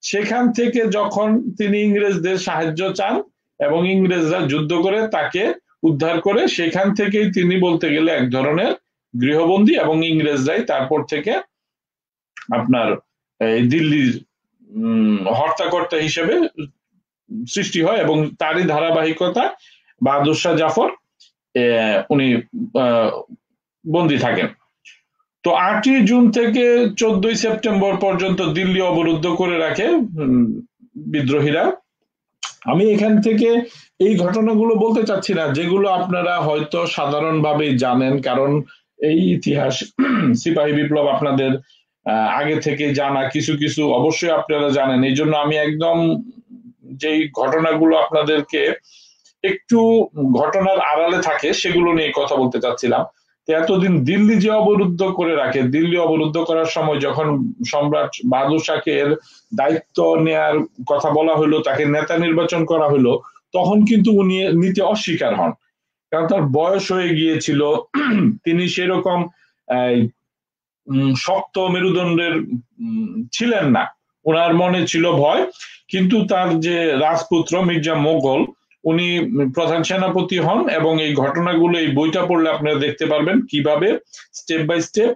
সেখান থেকে যখন তিনি ইংরেজদের সাহায্য চান এবং ইংরেজরা যুদ্ধ করে তাকে উদ্ধার করে, সেখান থেকেই তিনি বলতে গেলে এক ধরনের গৃহবন্দী, এবং ইংরেজরাই তারপর থেকে আপনার এই দিল্লির হর্তাকর্তা হিসেবে সৃষ্টি হয়, এবং তারই ধারাবাহিকতা বাহাদুর শাহ জাফর উনি বন্দী থাকেন। তো 8ই জুন থেকে 14ই সেপ্টেম্বর পর্যন্ত দিল্লি অবরুদ্ধ করে রাখে বিদ্রোহীরা। আমি এখান থেকে এই ঘটনাগুলো বলতে চাচ্ছি না যেগুলো আপনারা হয়তো সাধারণভাবে জানেন, কারণ এই ইতিহাস সিপাহী বিপ্লব আপনাদের আগে থেকে জানা, কিছু কিছু অবশ্যই আপনারা জানেন। এই জন্য আমি একদম যেই ঘটনাগুলো আপনাদেরকে একটু ঘটনার আড়ালে থাকে সেগুলো নিয়ে কথা বলতে চাচ্ছিলাম। এতদিন দিল্লি যে অবরুদ্ধ করে রাখে, দিল্লি অবরুদ্ধ করার সময় যখন সম্রাট বাহাদুর শাহকে এর দায়িত্ব নেয়ার কথা বলা হলো, তাকে নেতা নির্বাচন করা হলো, তখন কিন্তু উনি নিতে অস্বীকার হন, কারণ তার বয়স হয়ে গিয়েছিল। তিনি সেরকম শক্ত মেরুদণ্ডের ছিলেন না, ওনার মনে ছিল ভয়। কিন্তু তার যে রাজপুত্র মির্জা মোগল, উনি প্রধান সেনাপতি হন, এবং এই ঘটনাগুলো এই বইটা পড়লে আপনারা দেখতে পারবেন কিভাবে স্টেপ বাই স্টেপ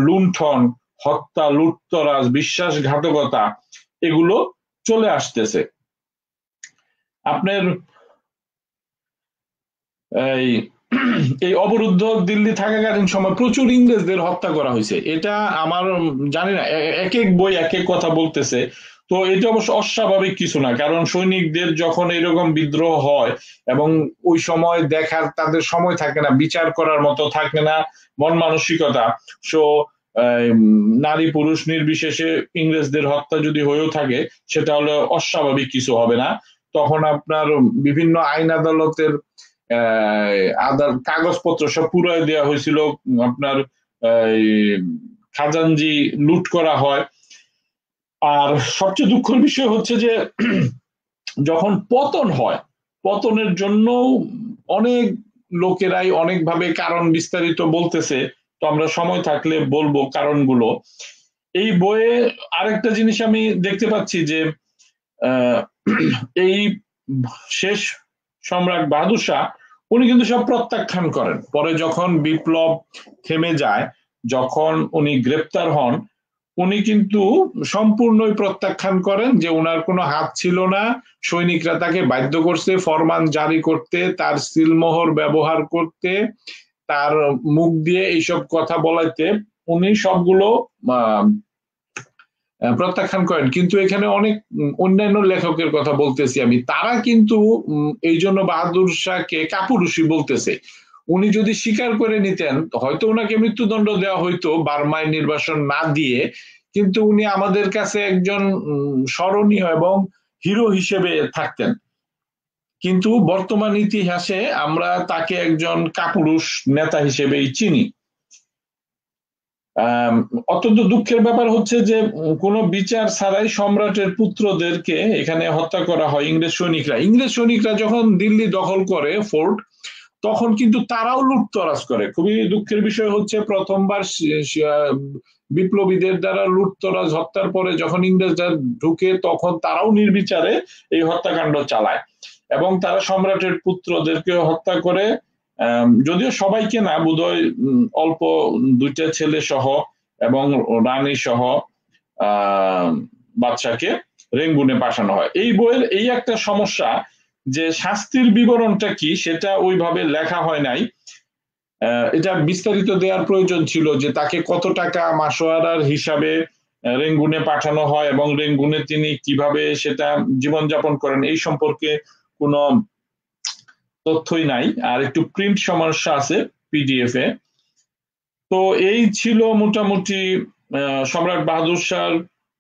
লুণ্ঠন, হত্যা, লুটতরাজ, বিশ্বাসঘাতকতা এগুলো চলে আসতেছে। আপনার এই অবরুদ্ধ দিল্লি থাকাকালীন সময় প্রচুর ইংরেজদের হত্যা করা হয়েছে। এটা আমার জানি না, এক এক বই এক এক কথা বলতেছে। তো এটা অবশ্য অস্বাভাবিক কিছু না, কারণ সৈনিকদের যখন এরকম বিদ্রোহ হয় এবং ওই সময় দেখার তাদের সময় থাকে না, বিচার করার মতো থাকে না মন মানসিকতা, সো নারী পুরুষ নির্বিশেষে ইংরেজদের হত্যা যদি হয়েও থাকে সেটা হলো অস্বাভাবিক কিছু হবে না। তখন আপনার বিভিন্ন আইন আদালতের কাগজপত্র সব পুরাই দেওয়া হয়েছিল, আপনার খাজানজি লুট করা হয়। আর সবচেয়ে দুঃখের বিষয় হচ্ছে যে যখন পতন হয়, পতনের জন্য অনেক লোকেরাই অনেকভাবে কারণ বিস্তারিত বলতেছে, তো আমরা সময় থাকলে বলবো কারণগুলো। এই বইয়ে আরেকটা জিনিস আমি দেখতে পাচ্ছি যে এই শেষ সম্রাট বাহাদুর শাহ উনি কিন্তু সব প্রত্যাখ্যান করেন। পরে যখন বিপ্লব থেমে যায়, যখন উনি গ্রেপ্তার হন, উনি কিন্তু সম্পূর্ণই প্রত্যাখ্যান করেন যে উনার কোনো হাত ছিল না, সৈনিকরা তাকে বাধ্য করছে ফরমান জারি করতে, তার সিলমোহর ব্যবহার করতে, তার মুখ দিয়ে এইসব কথা বলাইতে। উনি সবগুলো প্রত্যাখ্যান করেন। কিন্তু এখানে অনেক অন্যান্য লেখকের কথা বলতেছি আমি, তারা কিন্তু এই জন্য বাহাদুর শাহকে কাপুরুষী বলতেছে। উনি যদি স্বীকার করে নিতেন হয়তো ওনাকে মৃত্যুদণ্ড দেওয়া হইতো বার্মায় নির্বাসন না দিয়ে, কিন্তু উনি আমাদের কাছে একজন স্মরণীয় এবং হিরো হিসেবে থাকতেন। কিন্তু বর্তমান ইতিহাসে আমরা তাকে একজন কাপুরুষ নেতা হিসেবেই চিনি। অত্যন্ত দুঃখের ব্যাপার হচ্ছে যে কোনো বিচার ছাড়াই সম্রাটের পুত্রদেরকে এখানে হত্যা করা হয় ইংরেজ সৈনিকরা। ইংরেজ সৈনিকরা যখন দিল্লি দখল করে ফোর্ট, তখন কিন্তু তারাও লুটতরাজ করে। খুবই দুঃখের বিষয় হচ্ছে প্রথমবার বিপ্লবীদের দ্বারা লুটতরাজ হত্যার পরে যখন ইংরেজরা ঢুকে, তখন তারাও নির্বিচারে এই হত্যাকাণ্ড চালায়, এবং তারা সম্রাটের পুত্রদেরকে হত্যা করে। যদিও সবাইকে না, বোধহয় অল্প 2টা ছেলে সহ এবং রানী সহ বাদশাকে রেঙ্গুনে পাঠানো হয়। এই বইয়ের এই একটা সমস্যা যে শাস্তির বিবরণটা কি সেটা ওইভাবে লেখা হয় নাই। এটা বিস্তারিত দেওয়ার প্রয়োজন ছিল যে তাকে কত টাকা মাসোয়ারার হিসাবে রেঙ্গুনে পাঠানো হয় এবং রেঙ্গুনে তিনি কিভাবে সেটা জীবনযাপন করেন এই সম্পর্কে কোনো তথ্যই নাই। আর একটু প্রিন্ট সমস্যা আছে পিডিএফ এ। তো এই ছিল মোটামুটি সম্রাট বাহাদুর শাহর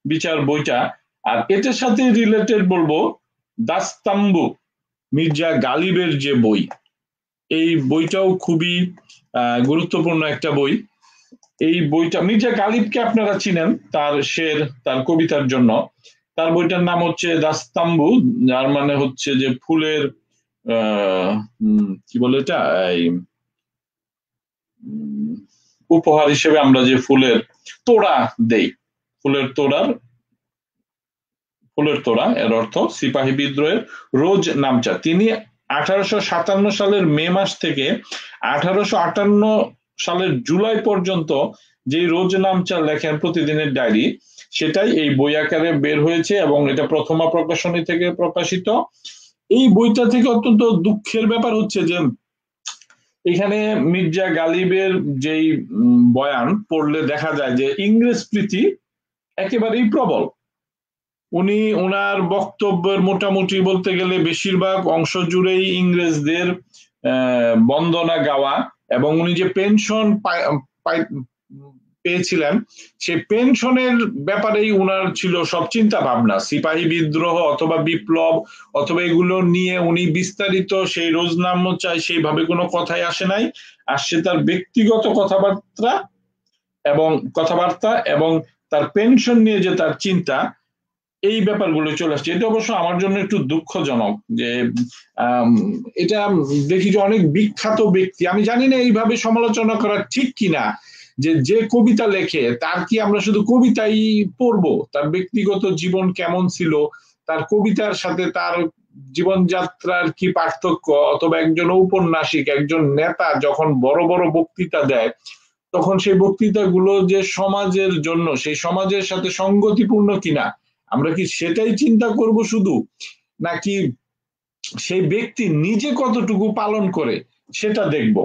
বিচার বইটা। আর এটার সাথে রিলেটেড বলবো দাস্তাম্বু মির্জা গালিবের যে বই, এই বইটাও খুবই গুরুত্বপূর্ণ একটা বই। এই বইটা মির্জা গালিবকে আপনারা চিনেন তার শের, তার কবিতার জন্য। তার বইটার নাম হচ্ছে দাস্তাম্বু, যার মানে হচ্ছে যে ফুলের কি বলে এটা, এই উপহার হিসেবে আমরা যে ফুলের তোড়া দেই, ফুলের তোড়ার ফুলের তোড়া এর অর্থ সিপাহী বিদ্রোহের রোজ নামচা। তিনি 1857 সালের মে মাস থেকে 1858 সালের জুলাই পর্যন্ত যে রোজ নামচা লেখেন প্রতিদিনের ডায়েরি, সেটাই এই বই আকারে বের হয়েছে এবং এটা প্রথমা প্রকাশনী থেকে প্রকাশিত। এই বইটা থেকে অত্যন্ত দুঃখের ব্যাপার হচ্ছে যে এখানে মির্জা গালিবের যেই বয়ান পড়লে দেখা যায় যে ইংরেজ প্রীতি একেবারেই প্রবল। উনি ওনার বক্তব্যের মোটামুটি বলতে গেলে বেশিরভাগ অংশ জুড়েই ইংরেজদের বন্দনা গাওয়া, এবং উনি যে পেনশন পেয়েছিলেন সেই পেনশনের ব্যাপারেই উনার ছিল সব চিন্তা ভাবনা। সিপাহী বিদ্রোহ অথবা বিপ্লব অথবা এগুলো নিয়ে উনি বিস্তারিত সেই রোজনামচায় সেইভাবে কোনো কথাই আসে নাই, আসছে তার ব্যক্তিগত কথাবার্তা এবং তার পেনশন নিয়ে যে তার চিন্তা, এই ব্যাপারগুলো চলে আসছে। এটা অবশ্য আমার জন্য একটু দুঃখজনক যে এটা দেখি যে অনেক বিখ্যাত ব্যক্তি, আমি জানি না এইভাবে সমালোচনা করা ঠিক কিনা, যে কবিতা লেখে তার কি আমরা শুধু কবিতাই পড়বো, তার ব্যক্তিগত জীবন কেমন ছিল, তার কবিতার সাথে তার জীবনযাত্রার কি পার্থক্য, অথবা একজন ঔপন্যাসিক একজন নেতা যখন বড় বড় বক্তৃতা দেয় তখন সেই বক্তৃতাগুলো যে সমাজের জন্য সেই সমাজের সাথে সঙ্গতিপূর্ণ কিনা আমরা কি সেটাই চিন্তা করব শুধু, নাকি সেই ব্যক্তি নিজে কতটুকু পালন করে সেটা দেখব।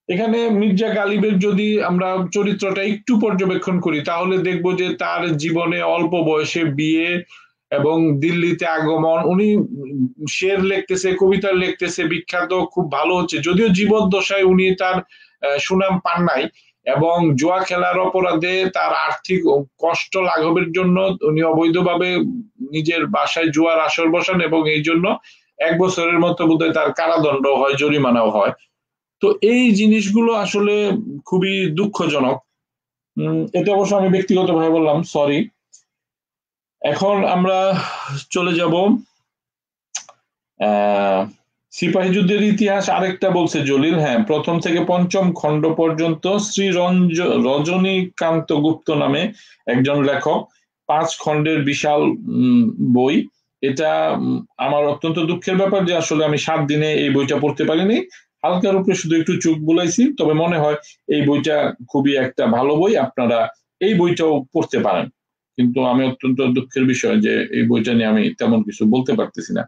এখানে মির্জা গালিবের যদি আমরা চরিত্রটা একটু পর্যবেক্ষণ করি তাহলে দেখব যে তার জীবনে অল্প বয়সে বিয়ে এবং দিল্লিতে আগমন, উনি শের লিখতেছে, কবিতা লিখতেছে, বিখ্যাত, খুব ভালো হচ্ছে, যদিও জীবদ্দশায় উনি তার সুনাম পান নাই, এবং জুয়া খেলার অপরাধে তার আর্থিক কষ্ট লাঘবের জন্য উনি অবৈধভাবে নিজের বাসায় জুয়ার আসর বসান এবং এই জন্য 1 বছরের মতো বোধহয় তার কারাদণ্ড হয়, জরিমানাও হয়। তো এই জিনিসগুলো আসলে খুবই দুঃখজনক। এটা অবশ্য আমি ব্যক্তিগতভাবে বললাম, সরি। এখন আমরা চলে যাব সিপাহী যুদ্ধের ইতিহাস। আরেকটা বলছে জলিল, হ্যাঁ, প্রথম থেকে পঞ্চম খণ্ড পর্যন্ত শ্রী রজনীকান্ত গুপ্ত নামে একজন লেখক, 5 খণ্ডের বিশাল বই। এটা আমার অত্যন্ত দুঃখের ব্যাপার যে আসলে আমি 7 দিনে এই বইটা পড়তে পারিনি, হালকার উপরে শুধু একটু চোখ বুলাইছি, তবে মনে হয় এই বইটা খুবই একটা ভালো বই, আপনারা এই বইটাও পড়তে পারেন। কিন্তু আমি অত্যন্ত দুঃখের বিষয় যে এই বইটা নিয়ে আমি তেমন কিছু বলতে পারতেছি না।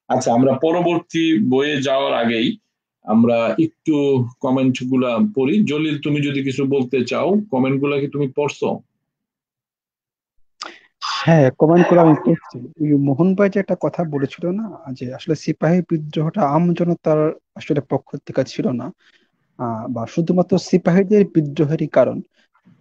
আচ্ছা, আমরা পরবর্তী বইয়ে যাওয়ার আগেই আমরা একটু কমেন্ট গুলা পড়ি। জলিল, তুমি যদি কিছু বলতে চাও, কমেন্ট গুলা কি তুমি পড়ছো? হ্যাঁ, কমেন্ট করে আমি পড়ছি। মোহন ভাই যে একটা কথা বলেছিল না, যে আসলে সিপাহী বিদ্রোহটা আমজনতার আসলে পক্ষ থেকে ছিল না, বা শুধুমাত্র সিপাহীদের বিদ্রোহেরই কারণ।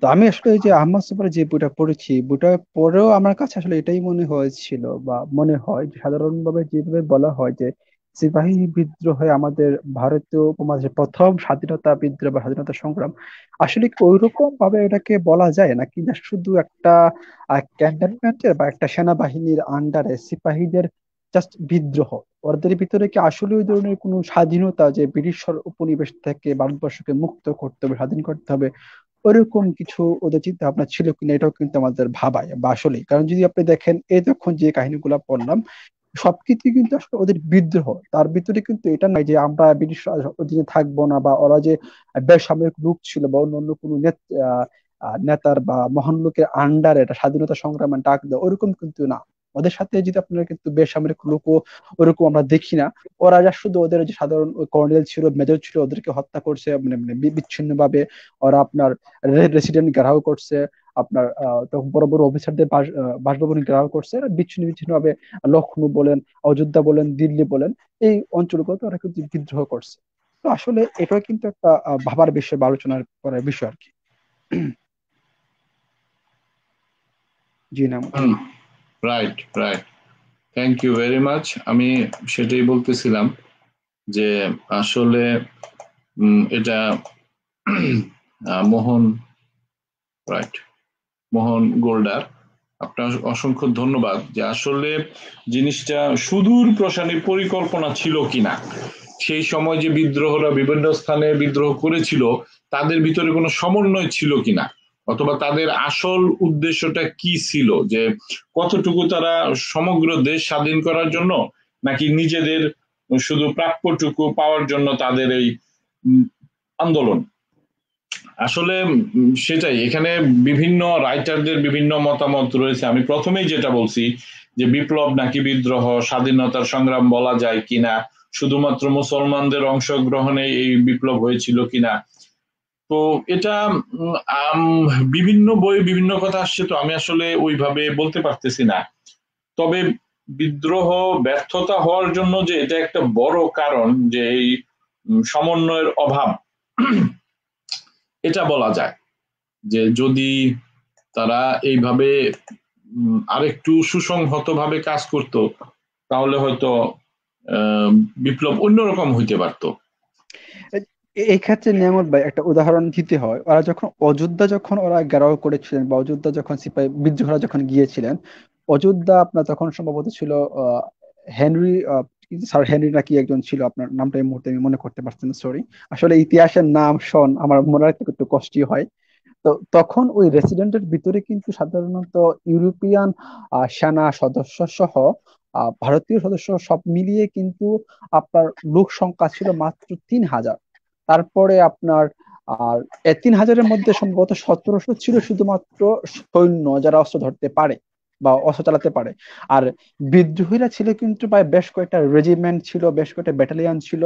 তো আমি আসলে এই যে আহমদ সুপার যে বইটা পড়েছি, বইটা পড়েও আমার কাছে আসলে এটাই মনে হয়েছিল, বা মনে হয় যে সাধারণভাবে যেভাবে বলা হয় যে সিপাহী বিদ্রোহে আমাদের ভারতীয় উপমহাদেশের প্রথম স্বাধীনতা বিদ্রোহ বা স্বাধীনতা সংগ্রাম, আসলে কি ওইরকম ভাবে এটাকে বলা যায় নাকি না শুধু একটা ক্যান্টনমেন্টের বা একটা সেনাবাহিনীর আন্ডারে সিপাহীদের জাস্ট বিদ্রোহ? ওদের ভিতরে কি আসলে ওই ধরনের কোনো স্বাধীনতা, যে ব্রিটিশ উপনিবেশ থেকে ভারতবর্ষকে মুক্ত করতে হবে, স্বাধীন করতে হবে, ওরকম কিছু ওদের চিন্তা ভাবনা ছিল কিনা, এটাও কিন্তু আমাদের ভাবায় বা আসলে। কারণ যদি আপনি দেখেন এই তখন যে কাহিনীগুলো পড়লাম সবকিছু কিন্তু আসলে ওদের বিদ্রোহ, তার ভিতরে কিন্তু এটা নয় যে আমরা ব্রিটিশ অধীনে থাকবো না, বা ওরা যে বেসামরিক লোক ছিল বা অন্য অন্য কোনো নেতার বা মহান লোকের আন্ডারে এটা স্বাধীনতা সংগ্রামে ডাক দেওয়া, ওরকম কিন্তু না। ওদের সাথে যদি আপনারা কিন্তু বেসামরিক লোকও ওরকম আমরা দেখি না। ওরা যা শুধু ওদের যে সাধারণ কর্নেল ছিল, মেজর ছিল, ওদেরকে হত্যা করছে, মানে মানে বিচ্ছিন্ন ভাবে। ওরা আপনার রেসিডেন্ট ঘেরাও করছে, আপনার তখন বড় বড় অফিসারদের বাসভবন ঘেরাও করছে, এরা বিচ্ছিন্ন বিচ্ছিন্ন ভাবে লখনৌ বলেন, অযোধ্যা বলেন, দিল্লি বলেন, এই অঞ্চলগুলোতে ওরা কিন্তু বিদ্রোহ করছে। তো আসলে এটাও কিন্তু একটা ভাবার বিষয় বা আলোচনার করার বিষয় আর কি। জি না। Right, right, thank you very much. আমি সেটাই বলতেছিলাম যে আসলে এটা মোহন, রাইট, মোহন গোল্ডার, আপনার অসংখ্য ধন্যবাদ। যে আসলে জিনিসটা সুদূর প্রসারী পরিকল্পনা ছিল কিনা, সেই সময় যে বিদ্রোহরা বিভিন্ন স্থানে বিদ্রোহ করেছিল তাদের ভিতরে কোনো সমন্বয় ছিল কিনা, অথবা তাদের আসল উদ্দেশ্যটা কি ছিল, যে কতটুকু তারা সমগ্র দেশ স্বাধীন করার জন্য, নাকি নিজেদের শুধু প্রাপ্যটুকু পাওয়ার জন্য তাদের এই আন্দোলন। আসলে সেটাই, এখানে বিভিন্ন রাইটারদের বিভিন্ন মতামত রয়েছে। আমি প্রথমেই যেটা বলছি যে বিপ্লব নাকি বিদ্রোহ, স্বাধীনতার সংগ্রাম বলা যায় কিনা, শুধুমাত্র মুসলমানদের অংশগ্রহণে এই বিপ্লব হয়েছিল কিনা। তো এটা বিভিন্ন বই বিভিন্ন কথা আসছে, তো আমি আসলে ওইভাবে বলতে পারতেছি না। তবে বিদ্রোহ ব্যর্থতা হওয়ার জন্য যে এটা একটা বড় কারণ, যে এই সমন্বয়ের অভাব, এটা বলা যায়। যে যদি তারা এইভাবে আরেকটু সুসংহত ভাবে কাজ করত, তাহলে হয়তো বিপ্লব অন্যরকম হইতে পারত। এই ক্ষেত্রে নিয়ামত ভাই একটা উদাহরণ দিতে হয়। ওরা যখন অযোধ্যা যখন ওরা ঘেরাও করেছিলেন, বা অযোধ্যা যখন সিপাহী বিদ্রোহরা যখন গিয়েছিলেন, অযোধ্যা আপনার তখন সম্ভবত ছিল হেনরি, স্যার হেনরি নাকি একজন ছিল, আপনার নামটা এই মুহূর্তে আমি মনে করতে পারছি না, সরি। আসলে ইতিহাসের নাম শোন আমার মনে রাখতে একটু কষ্টই হয়। তো তখন ওই রেসিডেন্টের ভিতরে কিন্তু সাধারণত ইউরোপিয়ান সেনা সদস্য সহ ভারতীয় সদস্য সব মিলিয়ে কিন্তু আপনার লোক সংখ্যা ছিল মাত্র 3,000। তারপরে আপনার আর 3,000-এর মধ্যে সম্ভবত 1,700 ছিল শুধুমাত্র সৈন্য যারা অস্ত্র ধরতে পারে বা অস্ত্র চালাতে পারে। আর বিদ্রোহীরা ছিল কিন্তু প্রায় বেশ কয়েকটা রেজিমেন্ট ছিল, বেশ কয়েকটা ব্যাটালিয়ন ছিল।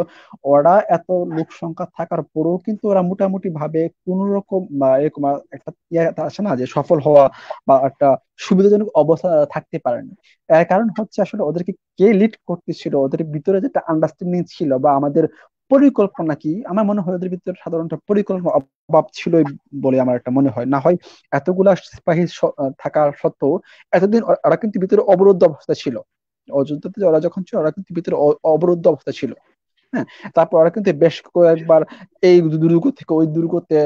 ওরা এত লোক সংখ্যা থাকার পরেও কিন্তু ওরা মোটামুটি ভাবে কোন রকম এরকম একটা আছে না যে সফল হওয়া বা একটা সুবিধাজনক অবস্থা থাকতে পারেনি। এর কারণ হচ্ছে আসলে ওদেরকে কে লিড করতেছিল, ওদের ভিতরে যেটা আন্ডারস্ট্যান্ডিং ছিল বা আমাদের পরিকল্পনা কি, আমার মনে হয় ওদের ভিতরে সাধারণত পরিকল্পনা অভাব ছিলই বলে আমার একটা মনে হয়। না হয় এতগুলা সিপাহী থাকা সত্ত্বেও এতদিন ওরা কিন্তু ভিতরে অবরুদ্ধ অবস্থা ছিল। অযোধ্যাতে ওরা যখন ছিল ওরা কিন্তু ভিতরে অবরুদ্ধ অবস্থা ছিল। হ্যাঁ, তারপর ওরা কিন্তু বেশ কয়েকবার এই দুর্গ থেকে ওই দুর্গতে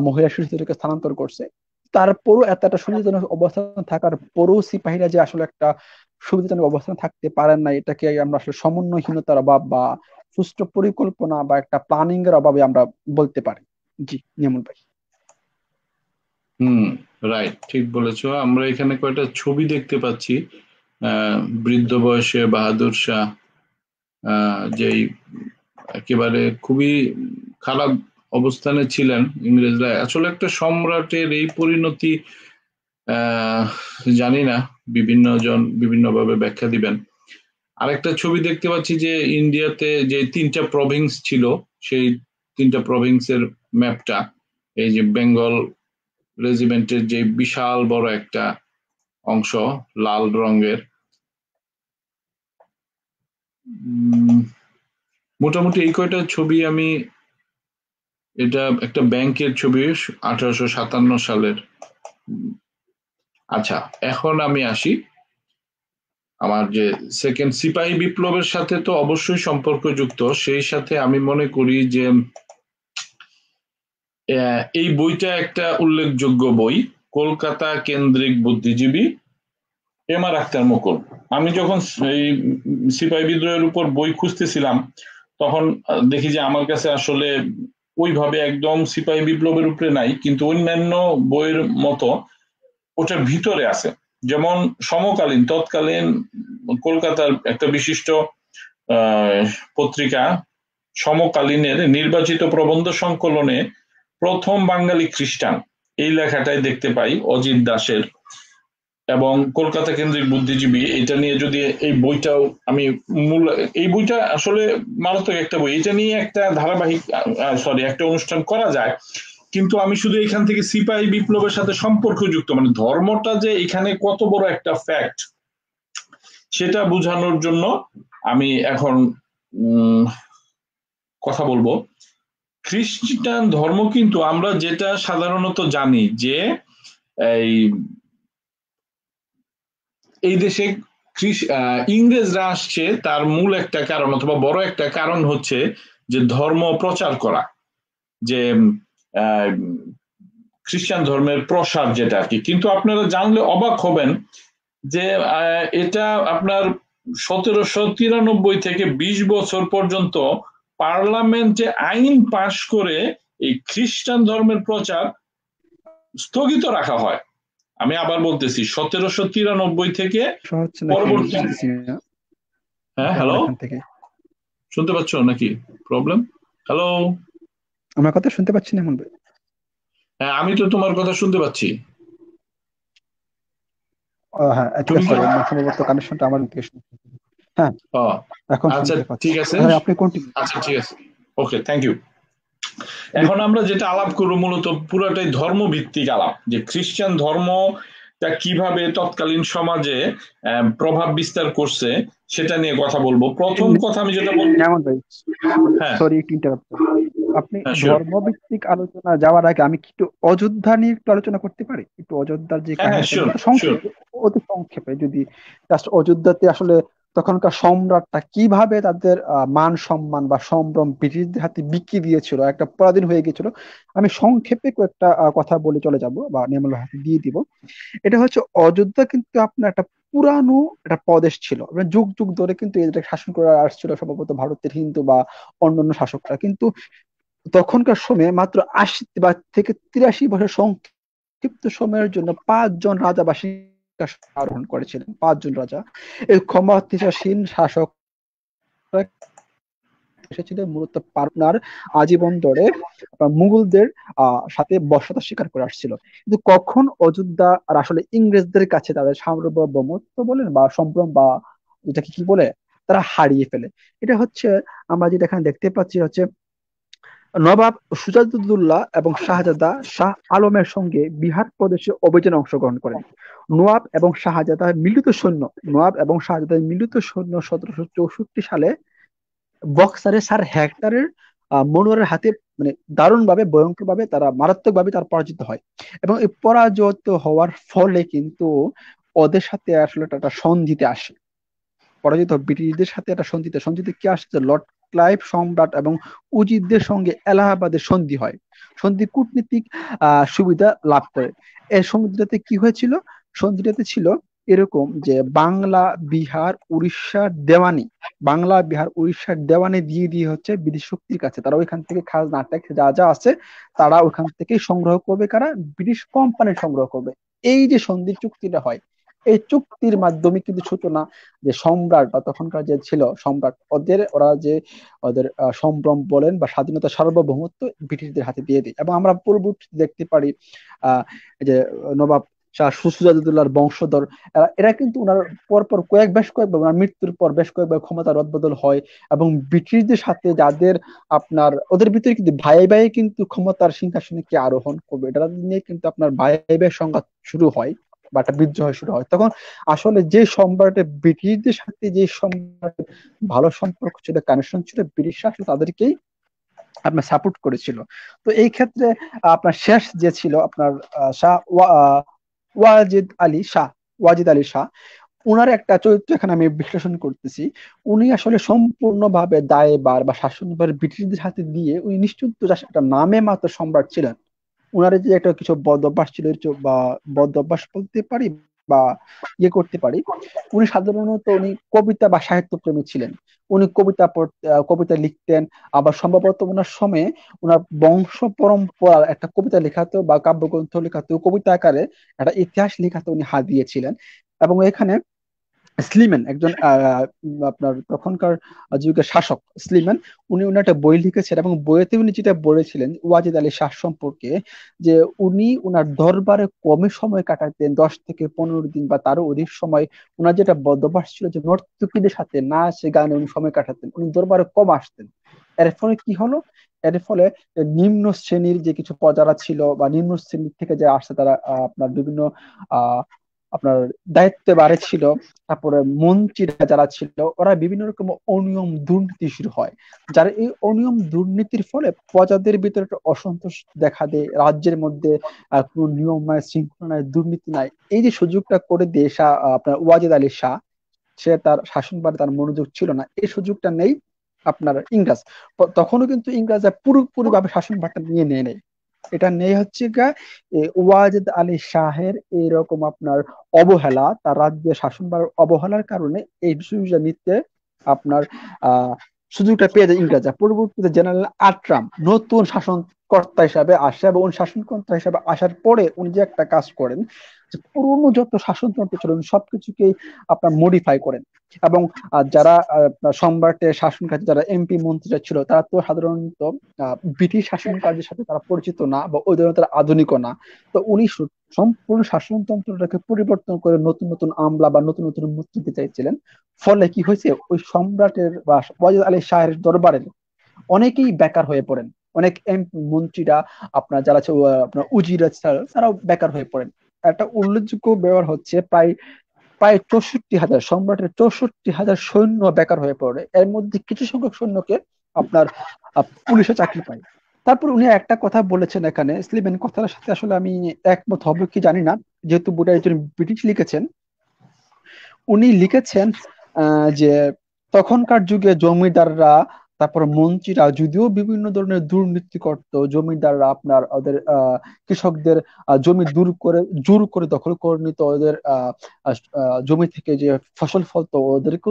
মহিলা শিশুদেরকে স্থানান্তর করছে। তারপরও এত একটা সুবিধাজনক অবস্থান থাকার পরেও সিপাহীরা যে আসলে একটা সুবিধাজনক অবস্থান থাকতে পারেন না, এটাকে আমরা আসলে সমন্বয়হীনতার অভাব বা সুষ্ঠু পরিকল্পনা বা একটা প্ল্যানিং এর অভাবে আমরা বলতে পারি। জি নিয়ামুল ভাই। হুম, রাইট, ঠিক বলেছো। আমরা এখানে কয়টা ছবি দেখতে পাচ্ছি। বৃদ্ধ বয়সে বাহাদুর শাহ, যেই একেবারে খুবই খারাপ অবস্থানে ছিলেন। ইংরেজরা আসলে একটা সম্রাটের এই পরিণতি, আহ জানি না, বিভিন্ন জন বিভিন্ন ভাবে ব্যাখ্যা দিবেন। আরেকটা ছবি দেখতে পাচ্ছি যে ইন্ডিয়াতে যে 3টা প্রভিন্স ছিল, সেই 3টা প্রভিন্সের ম্যাপটা, এই যে বেঙ্গল রেজিমেন্টের যে বিশাল বড় একটা অংশ লাল রঙের। মোটামুটি এই কয়টা ছবি আমি, এটা একটা ব্যাংকের ছবি 1857 সালের। আচ্ছা, এখন আমি আসি আমার যে সেকেন্ড সিপাহী বিপ্লবের সাথে তো অবশ্যই সম্পর্কযুক্ত। সেই সাথে আমি মনে করি যে এই বইটা একটা উল্লেখযোগ্য বই, কলকাতা কেন্দ্রিক বুদ্ধিজীবী, এম আর আখতার মুকুল। আমি যখন এই সিপাহী বিদ্রোহের উপর বই খুঁজতেছিলাম, তখন দেখি যে আমার কাছে আসলে ওইভাবে একদম সিপাহী বিপ্লবের উপরে নাই, কিন্তু অন্যান্য বইয়ের মতো ওটার ভিতরে আছে। যেমন সমকালীন তৎকালীন কলকাতার একটা বিশিষ্ট পত্রিকা সমকালীনের নির্বাচিত প্রবন্ধ সংকলনে প্রথম বাঙালি খ্রিস্টান, এই লেখাটাই দেখতে পাই অজিত দাসের। এবং কলকাতা কেন্দ্রিক বুদ্ধিজীবী, এটা নিয়ে যদি এই বইটাও আমি মূল, এই বইটা আসলে মারাত্মক একটা বই, এটা নিয়ে একটা ধারাবাহিক সরি একটা অনুষ্ঠান করা যায়। কিন্তু আমি শুধু এখান থেকে সিপাহী বিপ্লবের সাথে সম্পর্কযুক্ত, মানে ধর্মটা যে এখানে কত বড় একটা ফ্যাক্ট, সেটা বোঝানোর জন্য আমি এখন কথা বলবো। খ্রিস্টান ধর্ম কিন্তু আমরা যেটা সাধারণত জানি যে এই এই দেশে ইংরেজরা আসছে, তার মূল একটা কারণ অথবা বড় একটা কারণ হচ্ছে যে ধর্ম প্রচার করা, যে খ্রিস্টান ধর্মের প্রসার যেটা আর কি। কিন্তু আপনারা জানলে অবাক হবেন যে এটা আপনার 1793 থেকে 20 বছর পর্যন্ত পার্লামেন্টে আইন পাশ করে এই খ্রিস্টান ধর্মের প্রচার স্থগিত রাখা হয়। আমি আবার বলতেছি 1793 থেকে হচ্ছে নাকি আমি পরবর্তী। বুঝতেছি না হ্যাঁ, আমার হ্যালো, এখান থেকে। শুনতে পাচ্ছ নাকি? প্রবলেম? হ্যালো। আমার কথা শুনতে পাচ্ছি না এমন ভাই? হ্যাঁ, আমি তো তোমার কথা শুনতে পাচ্ছি। হ্যাঁ ঠিক তুমি আছে, কি? সরি, সম্ভবত কানেকশনটা আমার দিকে হ্যাঁ, ও, এখন আচ্ছা, শুনতে পাচ্ছি। ঠিক আছে। হ্যাঁ আপনি কন্টিনিউ। আচ্ছা, ঠিক আছে। ওকে, থ্যাংক ইউ। এখন আমরা যেটা আলাপ করবো মূলত পুরাটাই ধর্মভিত্তিক আলাপ, যে খ্রিস্টান ধর্মটা কিভাবে তৎকালীন সমাজে প্রভাব বিস্তার করছে সেটা নিয়ে কথা বলবো। প্রথম কথা আমি যেটা বলবো। যেমন ভাই, হ্যাঁ, সরি একটু ইন্টারাপ্ট, আপনি হ্যাঁ, শিওর। ধর্মভিত্তিক আলোচনা যাওয়ার আগে আমি কি একটু অযোধ্যা নিয়ে একটু আলোচনা করতে পারি? একটু অযোধ্যার যে হ্যাঁ, হ্যাঁ, কাহিনীটা শিওর, নিয়ে শিওর। সংক্ষেপে, অতি সংক্ষেপে যদি জাস্ট অযোধ্যাতে আসলে তখনকার সম্রাটটা কিভাবে তাদের মান সম্মান বা সম্ভ্রম ব্রিটিশদের হাতে বিকিয়ে দিয়েছিল, একটা পরাধীন হয়ে গিয়েছিল, আমি সংক্ষেপে কয়েকটা কথা বলে চলে যাব বা নির্মল হাতে দিয়ে দিব। এটা হচ্ছে অযোধ্যা কিন্তু আপনার একটা পুরানো একটা প্রদেশ ছিল, আপনার যুগ যুগ ধরে কিন্তু এটা শাসন করে আসছিল সম্ভবত ভারতের হিন্দু বা অন্যান্য শাসকরা। কিন্তু তখনকার সময়ে মাত্র ৮০ বা থেকে ৮৩ বছর সংক্ষিপ্ত সময়ের জন্য ৫ জন রাজা বা সিংহাসন আরোহণ করেছিলেন। ৫ জন রাজা, এই ক্ষমতাসীন শাসক এসেছিলেন মূলত পাটনার আজীবন ধরে আপনার মুঘলদের সাথে বর্ষতা স্বীকার করে আসছিল। কিন্তু কখন অযোধ্যা আর আসলে ইংরেজদের কাছে তাদের সার্বভৌমত্ব বলেন বা সম্ভ্রম বা এটাকে কি বলে, তারা হারিয়ে ফেলে। এটা হচ্ছে আমরা যেটা এখানে দেখতে পাচ্ছি হচ্ছে নবাব সিরাজউদ্দৌলা এবং শাহজাদা শাহ আলমের সঙ্গে বিহার প্রদেশে অভিযানে অংশগ্রহণ করেন। নওয়াব এবং শাহজাদার মিলিত সৈন্য ১৭৬৪ সালে বক্সারে স্যার হেক্টরের মনোয়ারের হাতে মানে দারুণ ভাবে ভয়ঙ্কর ভাবে তারা মারাত্মক ভাবে তার পরাজিত হয়। এবং এই পরাজিত হওয়ার ফলে কিন্তু ওদের সাথে আসলে একটা সন্ধিতে আসে, পরাজিত ব্রিটিশদের সাথে একটা সন্ধিতে কি আসছে, লর্ড ক্লাইভ সম্রাট এবং উজিরদের সঙ্গে এলাহাবাদের সন্ধি হয়। সন্ধি কূটনীতিক সুবিধা লাভ করে। এই সন্ধিটাতে কি হয়েছিল? সন্ধিটাতে ছিল এরকম যে দেওয়ানি বাংলা বিহার উড়িষ্যার দেওয়ানি দিয়ে দিয়ে হচ্ছে বিদেশি শক্তির কাছে, তারা ওইখান থেকে খাজনা ট্যাক্স যা যা আছে তারা ওইখান থেকে সংগ্রহ করবে, কারা? ব্রিটিশ কোম্পানি সংগ্রহ করবে। এই যে সন্ধির চুক্তিটা হয়, এই চুক্তির মাধ্যমে কিন্তু সূচনা, যে সম্রাট বা তখনকার যে ছিল সম্রাট, ওরা যে ওদের সম্ভ্রম বলেন বা স্বাধীনতা সার্বভৌমত্ব ব্রিটিশদের হাতে দিয়ে দেয়। এবং আমরা পূর্ববর্তীতে দেখতে পারি এই যে নবাব শাহ সিরাজউদ্দৌলার বংশধর, এরা কিন্তু ওনার পরপর বেশ কয়েকবার ওনার মৃত্যুর পর বেশ কয়েকবার ক্ষমতা রদবদল হয়। এবং ব্রিটিশদের সাথে যাদের আপনার ওদের ভিতরে কিন্তু ভাই ভাই কিন্তু ক্ষমতার সিংহাসনে কে আরোহণ করবে এটা নিয়ে কিন্তু আপনার ভাই ভাই সংঘাত শুরু হয় বা একটা বিদ্রোহ শুরু হয়। তখন আসলে যে সম্রাটের ব্রিটিশদের সাথে যে সম্রাটের ভালো সম্পর্ক ছিল, কানেকশন ছিল, ব্রিটিশরা আসলে তাদেরকেই আপনার সাপোর্ট করেছিল। তো এই ক্ষেত্রে আপনার শেষ যে ছিল আপনার ওয়াজিদ আলী শাহ ওয়াজিদ আলী শাহ, উনার একটা চরিত্র এখানে আমি বিশ্লেষণ করতেছি। উনি আসলে সম্পূর্ণভাবে দায়ভার বা শাসনভার ব্রিটিশদের হাতে দিয়ে উনি নিশ্চিত একটা নামে মাত্র সম্রাট ছিলেন। উনার যে একটা কিছু বদ অভ্যাস ছিল বা বদ অভ্যাস বলতে পারি বা করতে পারি, উনি কবিতা বা সাহিত্য প্রেমী ছিলেন। উনি কবিতা লিখতেন। আবার সম্ভবত ওনার সময়ে ওনার বংশ পরম্পরার একটা কবিতা লেখাতে বা কাব্যগ্রন্থ লেখাতে, কবিতা আকারে একটা ইতিহাস লেখাতে উনি হাত দিয়েছিলেন। এবং এখানে স্লিম্যান একজন আপনার তখনকার যুগের শাসক স্লিম্যান, উনি একটা বই লিখেছেন এবং বইয়েতে উনি যেটা বলেছিলেন ওয়াজিদ আলী শাহ সম্পর্কে, যে উনি উনার দরবারে কমে সময় কাটাতেন, 10 থেকে 15 দিন বা তারও অধিক সময়। উনার যেটা বদভ্যাস ছিল যে নর্তকীদের সাথে নাচে গানে উনি সময় কাটাতেন, উনি দরবারে কম আসতেন। এর ফলে কি হলো? এর ফলে নিম্ন শ্রেণীর যে কিছু প্রজারা ছিল বা নিম্ন শ্রেণীর থেকে যে আসছে তারা আপনার বিভিন্ন আহ আপনার দায়িত্বে বাড়ে ছিল, তারপরে মন্ত্রীরা যারা ছিল ওরা বিভিন্ন রকম অনিয়ম দুর্নীতি শুরু হয়। যার এই অনিয়ম দুর্নীতির ফলে প্রজাদের ভিতরে একটা অসন্তোষ দেখা দেয়, রাজ্যের মধ্যে কোনো নিয়ম নাই, শৃঙ্খলা নাই, দুর্নীতি নাই। এই যে সুযোগটা করে দিয়ে আপনার ওয়াজিদ আলী শাহ, সে তার শাসনভারে তার মনোযোগ ছিল না, এই সুযোগটা নেই আপনার ইংরেজ। তখনও কিন্তু ইংরেজরা পুরোপুরি ভাবে শাসনভারটা নিয়ে নেয়। এটা নেই হচ্ছে গা ওয়াজেদ আলী শাহের এইরকম আপনার অবহেলা, তার রাজ্যের শাসনভার অবহেলার কারণে এই সুযোগটা নিতে আপনার সুযোগটা পেয়ে যায় ইংরেজরা। পরবর্তীতে জেনারেল আটরাম নতুন শাসন কর্তা হিসাবে আসে এবং উনি শাসনকর্তা হিসাবে আসার পরে উনি যে একটা কাজ করেন, যে পুরোনো যত শাসনতন্ত্র ছিল উনি সবকিছুকেই আপনার মডিফাই করেন। এবং যারা সম্রাটের শাসন কার্যে যারা এমপি মন্ত্রীরা ছিল তারা তো সাধারণত ব্রিটিশ শাসন কার্যের সাথে তারা পরিচিত না বা ওই ধরনের তারা আধুনিকও না। তো উনি সম্পূর্ণ শাসনতন্ত্রটাকে পরিবর্তন করে নতুন নতুন আমলা বা নতুন নতুন মন্ত্রী দিতে চাইছিলেন। ফলে কি হয়েছে, ওই সম্রাটের বা ওয়াজিদ আলী শাহের দরবারের অনেকেই বেকার হয়ে পড়েন। অনেক মন্ত্রীরা আপনার যারা আপনার উজিরা তারাও বেকার হয়ে পড়েন। একটা উল্লেখযোগ্য ব্যাপার হচ্ছে প্রায় প্রায় 64,000 সম্রাটের 64,000 সৈন্য বেকার হয়ে পড়ে। এর মধ্যে কিছু সংখ্যক সৈন্যকে আপনার পুলিশে চাকরি পায়। তারপর উনি একটা কথা বলেছেন এখানে, স্লিবেন কথাটার সাথে আসলে আমি একমত হবে কি জানি না, যেহেতু বইটা একজন ব্রিটিশ লিখেছেন। উনি লিখেছেন যে তখনকার যুগে জমিদাররা, তারপর মন্ত্রীরা যদিও বিভিন্ন ধরনের দুর্নীতি করত, জমিদাররা আপনার ওদের কৃষকদের জমি জোর করে দখল করে নিত, ওদের জমি থেকে যে ফসল ফলতো ওদেরকে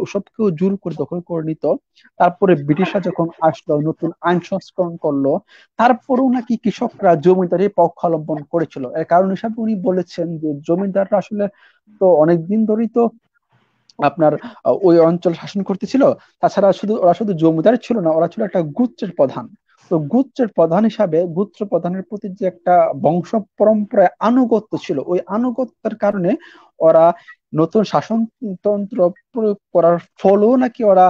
ওসবকেও জোর করে দখল করে নিত। তারপরে ব্রিটিশরা যখন আসলো নতুন আইন সংস্করণ করলো, তারপরেও নাকি কৃষকরা জমিদারি পক্ষ অবলম্বন করেছিল। এর কারণ হিসাবে উনি বলেছেন যে জমিদাররা আসলে তো অনেকদিন ধরেই তো আপনার ওই অঞ্চল শাসন করতেছিল। তাছাড়া ওরা শুধু জমিদার ছিল না, ওরা ছিল একটা গোত্রের প্রধান। তো গোত্রের প্রধান হিসাবে গোত্র প্রধানের প্রতি যে একটা বংশ পরম্পরায় আনুগত্য ছিল, ওই আনুগত্যের কারণে ওরা নতুন শাসনতন্ত্র প্রয়োগ করার ফলেও নাকি ওরা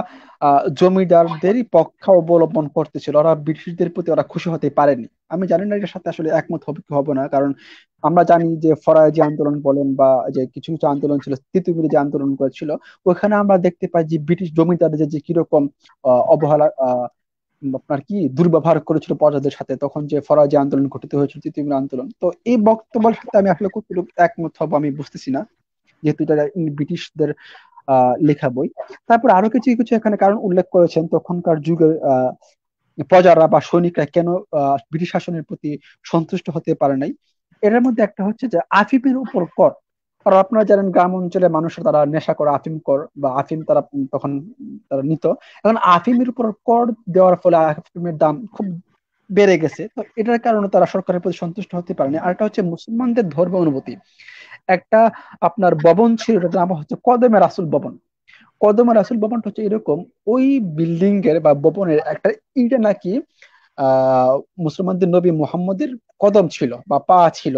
জমিদারদেরই পক্ষ অবলম্বন করতেছিল, ওরা ব্রিটিশদের প্রতি ওরা খুশি হতে পারেনি। আমি জানি না এটার সাথে আসলে একমত হবে কি হবে না, কারণ আমরা জানি যে ফরাজি আন্দোলন বলেন বা যে কিছু কিছু আন্দোলন ছিল, তিতুমিরে যে আন্দোলন করেছিল, ওখানে আমরা দেখতে পাই যে ব্রিটিশ জমিদারদের যে কিরকম অবহেলা আপনার কি দুর্ব্যবহার করেছিল প্রজাদের সাথে, তখন যে ফরাজি আন্দোলন ঘটিত হয়েছিল, তিতুমির আন্দোলন। তো এই বক্তব্যের সাথে আমি আসলে কতটুকু একমত হবো আমি বুঝতেছি না, যেহেতু এটা ব্রিটিশদের লেখা বই। তারপর আরো কিছু কিছু এখানে কারণ উল্লেখ করেছেন তখনকার যুগের প্রজারা বা সৈনিকরা কেন ব্রিটিশ শাসনের প্রতি সন্তুষ্ট হতে পারে নাই। এর মধ্যে একটা হচ্ছে যে আফিমের উপর কর। আর আপনারা জানেন গ্রাম অঞ্চলে মানুষরা তারা নেশা করে আফিম কর বা আফিম তারা তখন তারা নিত। এখন আফিমের উপর কর দেওয়ার ফলে আফিমের দাম খুব বেড়ে গেছে। তো এটার কারণে তারা সরকারের প্রতি সন্তুষ্ট হতে পারেনি। আর একটা হচ্ছে মুসলমানদের ধর্ম অনুভূতি। একটা আপনার ভবন ছিল, এটার নাম হচ্ছে কদমে রাসুল ভবন। কদমে রাসুল ভবনটা হচ্ছে এরকম, ওই বিল্ডিং এর বা ভবনের একটা ইটে নাকি মুসলমানদের নবী মুহাম্মদের কদম ছিল বা পা ছিল।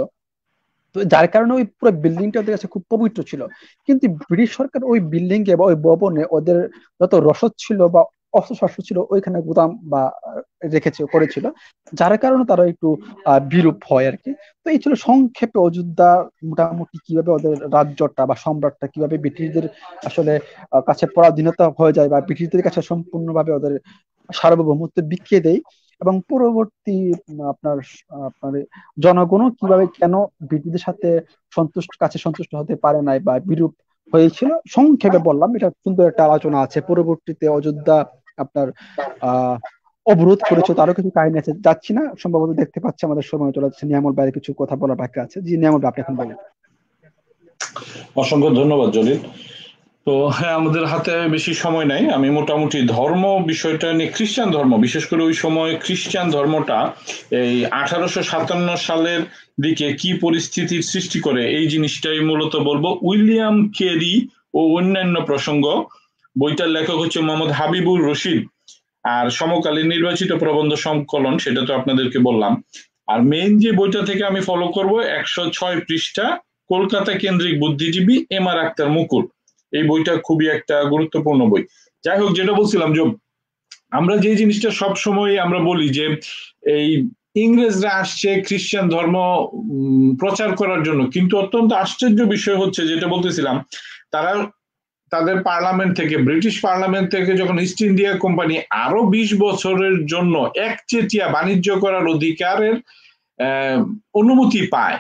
তো যার কারণে ওই পুরো বিল্ডিংটা ওদের কাছে খুব পবিত্র ছিল। কিন্তু ব্রিটিশ সরকার ওই বিল্ডিং এ বা ওই ভবনে ওদের যত রসদ ছিল বা অস্ত্রশস্ত্র ছিল ওইখানে গুদাম বা করেছিল, যার কারণে তারা একটু বিরূপ হয় আর কি। তো এই ছিল সংক্ষেপে অযোধ্যা মোটামুটি কিভাবে ওদের রাজ্যটা বা সম্রাটটা কিভাবে ব্রিটিশদের আসলে কাছে পরাধীনতা হয়ে যায় বা ব্রিটিশদের কাছে সম্পূর্ণভাবে ওদের সার্বভৌমত্ব বিকিয়ে দেয়। এবং পরবর্তী আপনার আপনার জনগণও কিভাবে কেন ব্রিটিশদের সাথে সন্তুষ্ট হতে পারে নাই বা বিরূপ হয়েছিল, সংক্ষেপে বললাম। এটা সুন্দর একটা আলোচনা আছে। পরবর্তীতে অযোধ্যা আপনার আহ অবরোধ করেছে, তারও কিছু কাহিনী আছে, যাচ্ছি না, সম্ভবত দেখতে পাচ্ছি আমাদের সময় চলে যাচ্ছে। নিয়ামল বাইরে কিছু কথা বলার বাকি আছে। জি নিয়ামল ভাই, আপনি এখন বলেন। অসংখ্য ধন্যবাদ জলিল। তো হ্যাঁ, আমাদের হাতে বেশি সময় নাই। আমি মোটামুটি ধর্ম বিষয়টা নিয়ে, খ্রিস্টান ধর্ম বিশেষ করে ওই সময় খ্রিস্টান ধর্মটা এই 1857 সালের দিকে কি পরিস্থিতির সৃষ্টি করে এই জিনিসটাই মূলত বলবো। উইলিয়াম কেরি ও অন্যান্য প্রসঙ্গ, বইটার লেখক হচ্ছে মোহাম্মদ হাবিবুর রশিদ। আর সমকালীন নির্বাচিত প্রবন্ধ সংকলন, সেটা তো আপনাদেরকে বললাম। আর মেইন যে বইটা থেকে আমি ফলো করব, 106 পৃষ্ঠা, কলকাতা কেন্দ্রিক বুদ্ধিজীবী এম আর আক্তার মুকুল। এই বইটা খুবই একটা গুরুত্বপূর্ণ বই। যাই হোক, যেটা বলছিলাম যে আমরা যে জিনিসটা সব সময় আমরা বলি যে এই ইংরেজরা আসছে খ্রিস্টান ধর্ম প্রচার করার জন্য, কিন্তু অত্যন্ত আশ্চর্য বিষয় হচ্ছে যেটা বলতেছিলাম, তারা তাদের পার্লামেন্ট থেকে, ব্রিটিশ পার্লামেন্ট থেকে যখন ইস্ট ইন্ডিয়া কোম্পানি আরো 20 বছরের জন্য একচেটিয়া বাণিজ্য করার অধিকারের অনুমতি পায়,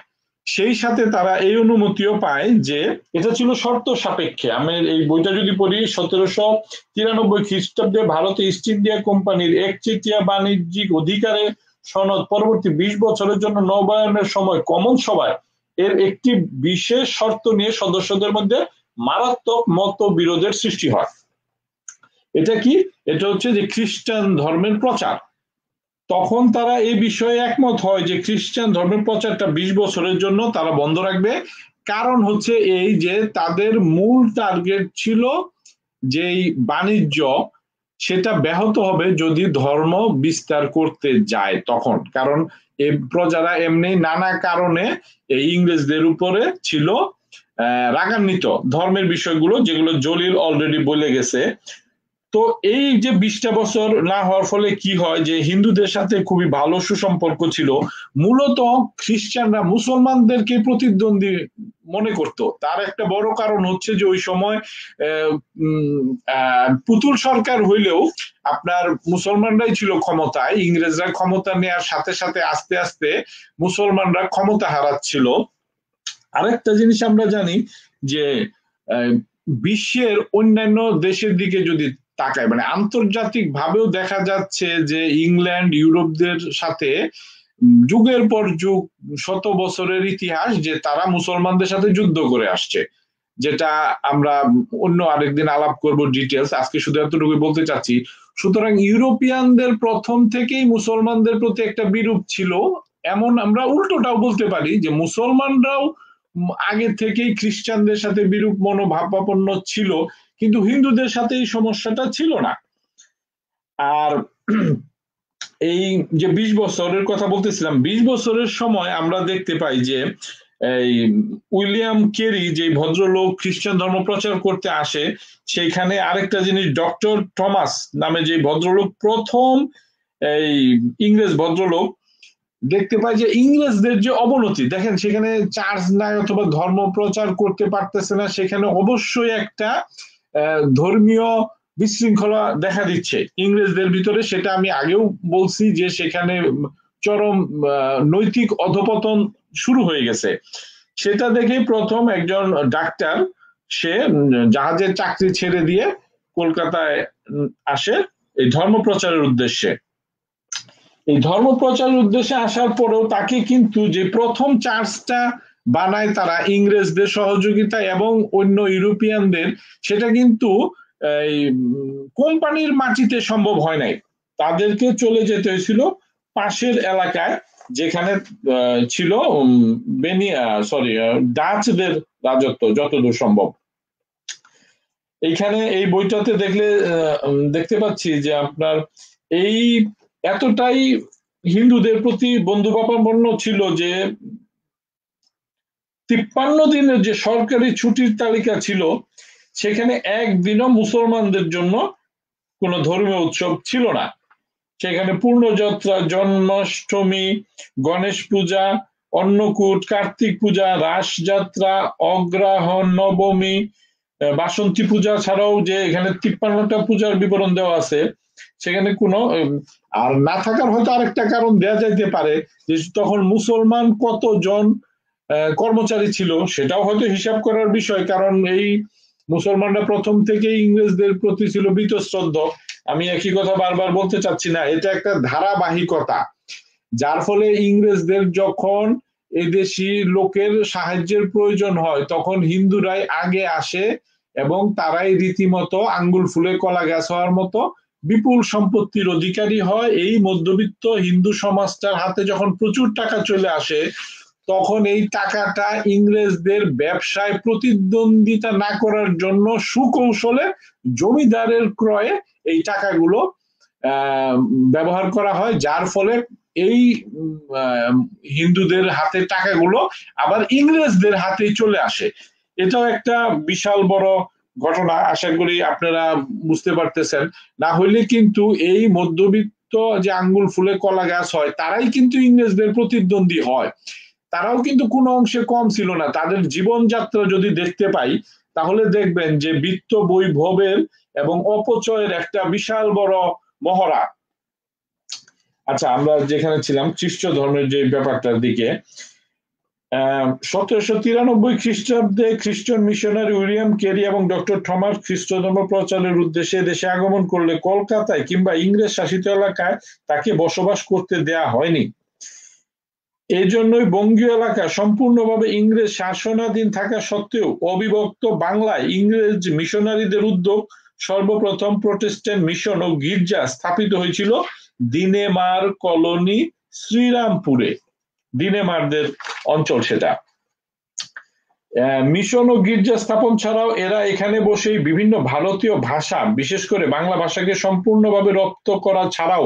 সেই সাথে তারা এই অনুমতিও পায় যে এটা ছিল শর্ত সাপেক্ষে। আমি এই বইটা যদি পড়ি, 1793 খ্রিস্টাব্দে ভারতে ইস্ট ইন্ডিয়া কোম্পানির একচেটিয়া বাণিজ্যিক অধিকারের সনদ পরবর্তী 20 বছরের জন্য নবায়নের সময় কমন সভায় এর একটি বিশেষ শর্ত নিয়ে সদস্যদের মধ্যে মারাত্মক মতবিরোধের সৃষ্টি হয়। এটা কি? এটা হচ্ছে যে খ্রিস্টান ধর্মের প্রচার। তখন তারা এই বিষয়ে একমত হয় যে খ্রিস্টান ধর্মের প্রচারটা 20 বছরের জন্য তারা বন্ধ রাখবে। কারণ হচ্ছে এই যে তাদের মূল টার্গেট ছিল যেই বাণিজ্য, সেটা ব্যাহত হবে যদি ধর্ম বিস্তার করতে যায় তখন। কারণ এই প্রজারা এমনি নানা কারণে এই ইংরেজদের উপরে ছিল রাগান্বিত, ধর্মের বিষয়গুলো যেগুলো জলিল অলরেডি বলে গেছে। তো এই যে 20টা বছর না হওয়ার ফলে কি হয়, যে হিন্দুদের সাথে খুবই ভালো সুসম্পর্ক ছিল। মূলত খ্রিস্টানরা মুসলমানদেরকে প্রতিদ্বন্দ্বী মনে করত। তার একটা বড় কারণ হচ্ছে যে ওই সময় পুতুল সরকার হইলেও আপনার মুসলমানরাই ছিল ক্ষমতায়, ইংরেজরা ক্ষমতা নেওয়ার সাথে সাথে আস্তে আস্তে মুসলমানরা ক্ষমতা হারাচ্ছিল। আরেকটা জিনিস আমরা জানি যে বিশ্বের অন্যান্য দেশের দিকে যদি তাকায়, মানে আন্তর্জাতিক ভাবেও দেখা যাচ্ছে যে ইংল্যান্ড ইউরোপদের সাথে যুগের পর যুগ, শত বছরের ইতিহাস যে তারা মুসলমানদের সাথে যুদ্ধ করে আসছে, যেটা আমরা অন্য আরেকদিন আলাপ করব ডিটেলস, আজকে শুধু এতটুকু বলতে চাচ্ছি। সুতরাং ইউরোপিয়ানদের প্রথম থেকেই মুসলমানদের প্রতি একটা বিরূপ ছিল। এমন আমরা উল্টোটাও বলতে পারি যে মুসলমানরাও আগে থেকেই খ্রিস্টানদের সাথে বিরূপ মনোভাবাপন্ন ছিল, কিন্তু হিন্দুদের সাথে এই সমস্যাটা ছিল না। আর এই যে 20 বছরের কথা বলতেছিলাম, 20 বছরের সময় আমরা দেখতে পাই যে এই উইলিয়াম কেরি যে ভদ্রলোক খ্রিস্টান ধর্ম প্রচার করতে আসে, সেখানে আরেকটা জিনিস, ডক্টর থমাস নামে যে ভদ্রলোক, প্রথম এই ইংরেজ ভদ্রলোক, দেখতে পাই যে ইংরেজদের যে অবনতি দেখেন, সেখানে চার্চ নাই অথবা ধর্ম প্রচার করতে পারতেছে না, সেখানে অবশ্যই একটা ধর্মীয় বিশৃঙ্খলা দেখা দিচ্ছে ইংরেজদের ভিতরে। সেটা আমি আগেও বলছি যে সেখানে চরম নৈতিক অধপতন শুরু হয়ে গেছে। সেটা দেখে প্রথম একজন ডাক্তার, সে জাহাজের চাকরি ছেড়ে দিয়ে কলকাতায় আসে এই ধর্ম প্রচারের উদ্দেশ্যে। এই ধর্ম প্রচারের উদ্দেশ্যে আসার পরেও তাকে কিন্তু যে প্রথম চার্চটা বানায় তারা ইংরেজদের সহযোগিতা এবং অন্য ইউরোপিয়ানদের, সেটা কিন্তু এই কোম্পানির মাটিতে সম্ভব হয় নাই। তাদেরকে চলে যেতে হয়েছিল পাশের এলাকায়, যেখানে ছিল ডাচদের রাজত্ব যতদূর সম্ভব। এইখানে এই বইটাতে দেখতে পাচ্ছি যে আপনার এই এতটাই হিন্দুদের প্রতি বন্ধুভাবাপন্ন ছিল যে 53 দিনের যে সরকারি ছুটির তালিকা ছিল, সেখানে একদিনও মুসলমানদের জন্য কোনো ধর্মীয় উৎসব ছিল না। সেখানে পূর্ণযাত্রা, জন্মাষ্টমী, গণেশ পূজা, অন্নকূট, কার্তিক পূজা, রাস যাত্রা, অগ্রহায়ণ, নবমী, বাসন্তী পূজা ছাড়াও যে এখানে 53টা পূজার বিবরণ দেওয়া আছে, সেখানে কোনো আর না থাকার হয়তো আরেকটা কারণ দেয়া যাইতে পারে যে তখন মুসলমান কতজন কর্মচারী ছিল, সেটাও হয়তো হিসাব করার বিষয়। কারণ এই মুসলমানরা প্রথম থেকে ইংরেজদের প্রতি ছিল বীতশ্রদ্ধ। আমি একই কথা বারবার বলতে চাচ্ছি না, এটা একটা ধারাবাহিকতা, যার ফলে ইংরেজদের যখন এদেশি লোকের সাহায্যের প্রয়োজন হয় তখন হিন্দুরাই আগে আসে এবং তারাই রীতিমতো আঙ্গুল ফুলে কলা গাছ হওয়ার মতো বিপুল সম্পত্তির অধিকারী হয়। এই মধ্যবিত্ত হিন্দু সমাজটার হাতে যখন প্রচুর টাকা চলে আসে, তখন এই টাকাটা ইংরেজদের ব্যবসায় প্রতিদ্বন্দ্বিতা না করার জন্য সুকৌশলে জমিদারের ক্রয়ে এই টাকাগুলো ব্যবহার করা হয়, যার ফলে এই হিন্দুদের হাতে টাকাগুলো আবার ইংরেজদের হাতে চলে আসে। এটাও একটা বিশাল বড় ঘটনা, আশা করি আপনারা বুঝতে পারতেছেন। না হইলে কিন্তু এই মধ্যবিত্ত যে আঙ্গুল ফুলে কলা গাছ হয়, তারাই কিন্তু ইংরেজদের প্রতিদ্বন্দ্বী হয়। তারাও কিন্তু কোনো অংশে কম ছিল না। তাদের জীবনযাত্রা যদি দেখতে পাই, তাহলে দেখবেন যে বিত্ত বৈভবের এবং অপচয়ের একটা বিশাল বড় মহড়া। আচ্ছা, আমরা যেখানে ছিলাম খ্রিস্ট ধর্মের যে ব্যাপারটার দিকে, 1793 খ্রিস্টাব্দে খ্রিস্টান মিশনারি উইলিয়াম কেরি এবং ডক্টর থমাস খ্রিস্ট ধর্ম প্রচারের উদ্দেশ্যে দেশে আগমন করলে কলকাতায় কিংবা ইংরেজ শাসিত এলাকায় তাকে বসবাস করতে দেয়া হয়নি। এই জন্যই বঙ্গীয় এলাকা সম্পূর্ণভাবে ইংরেজ শাসনাধীন থাকা সত্ত্বেও অবিভক্ত বাংলায় ইংরেজ মিশনারিদের উদ্যোগ সর্বপ্রথম প্রটেস্ট্যান্ট মিশন ও গির্জা স্থাপিত হয়েছিল দিনেমার কলোনি, শ্রীরামপুরে, দিনেমারদের অঞ্চল সেটা। মিশন ও গির্জা স্থাপন ছাড়াও এরা এখানে বসেই বিভিন্ন ভারতীয় ভাষা, বিশেষ করে বাংলা ভাষাকে সম্পূর্ণভাবে রপ্ত করা ছাড়াও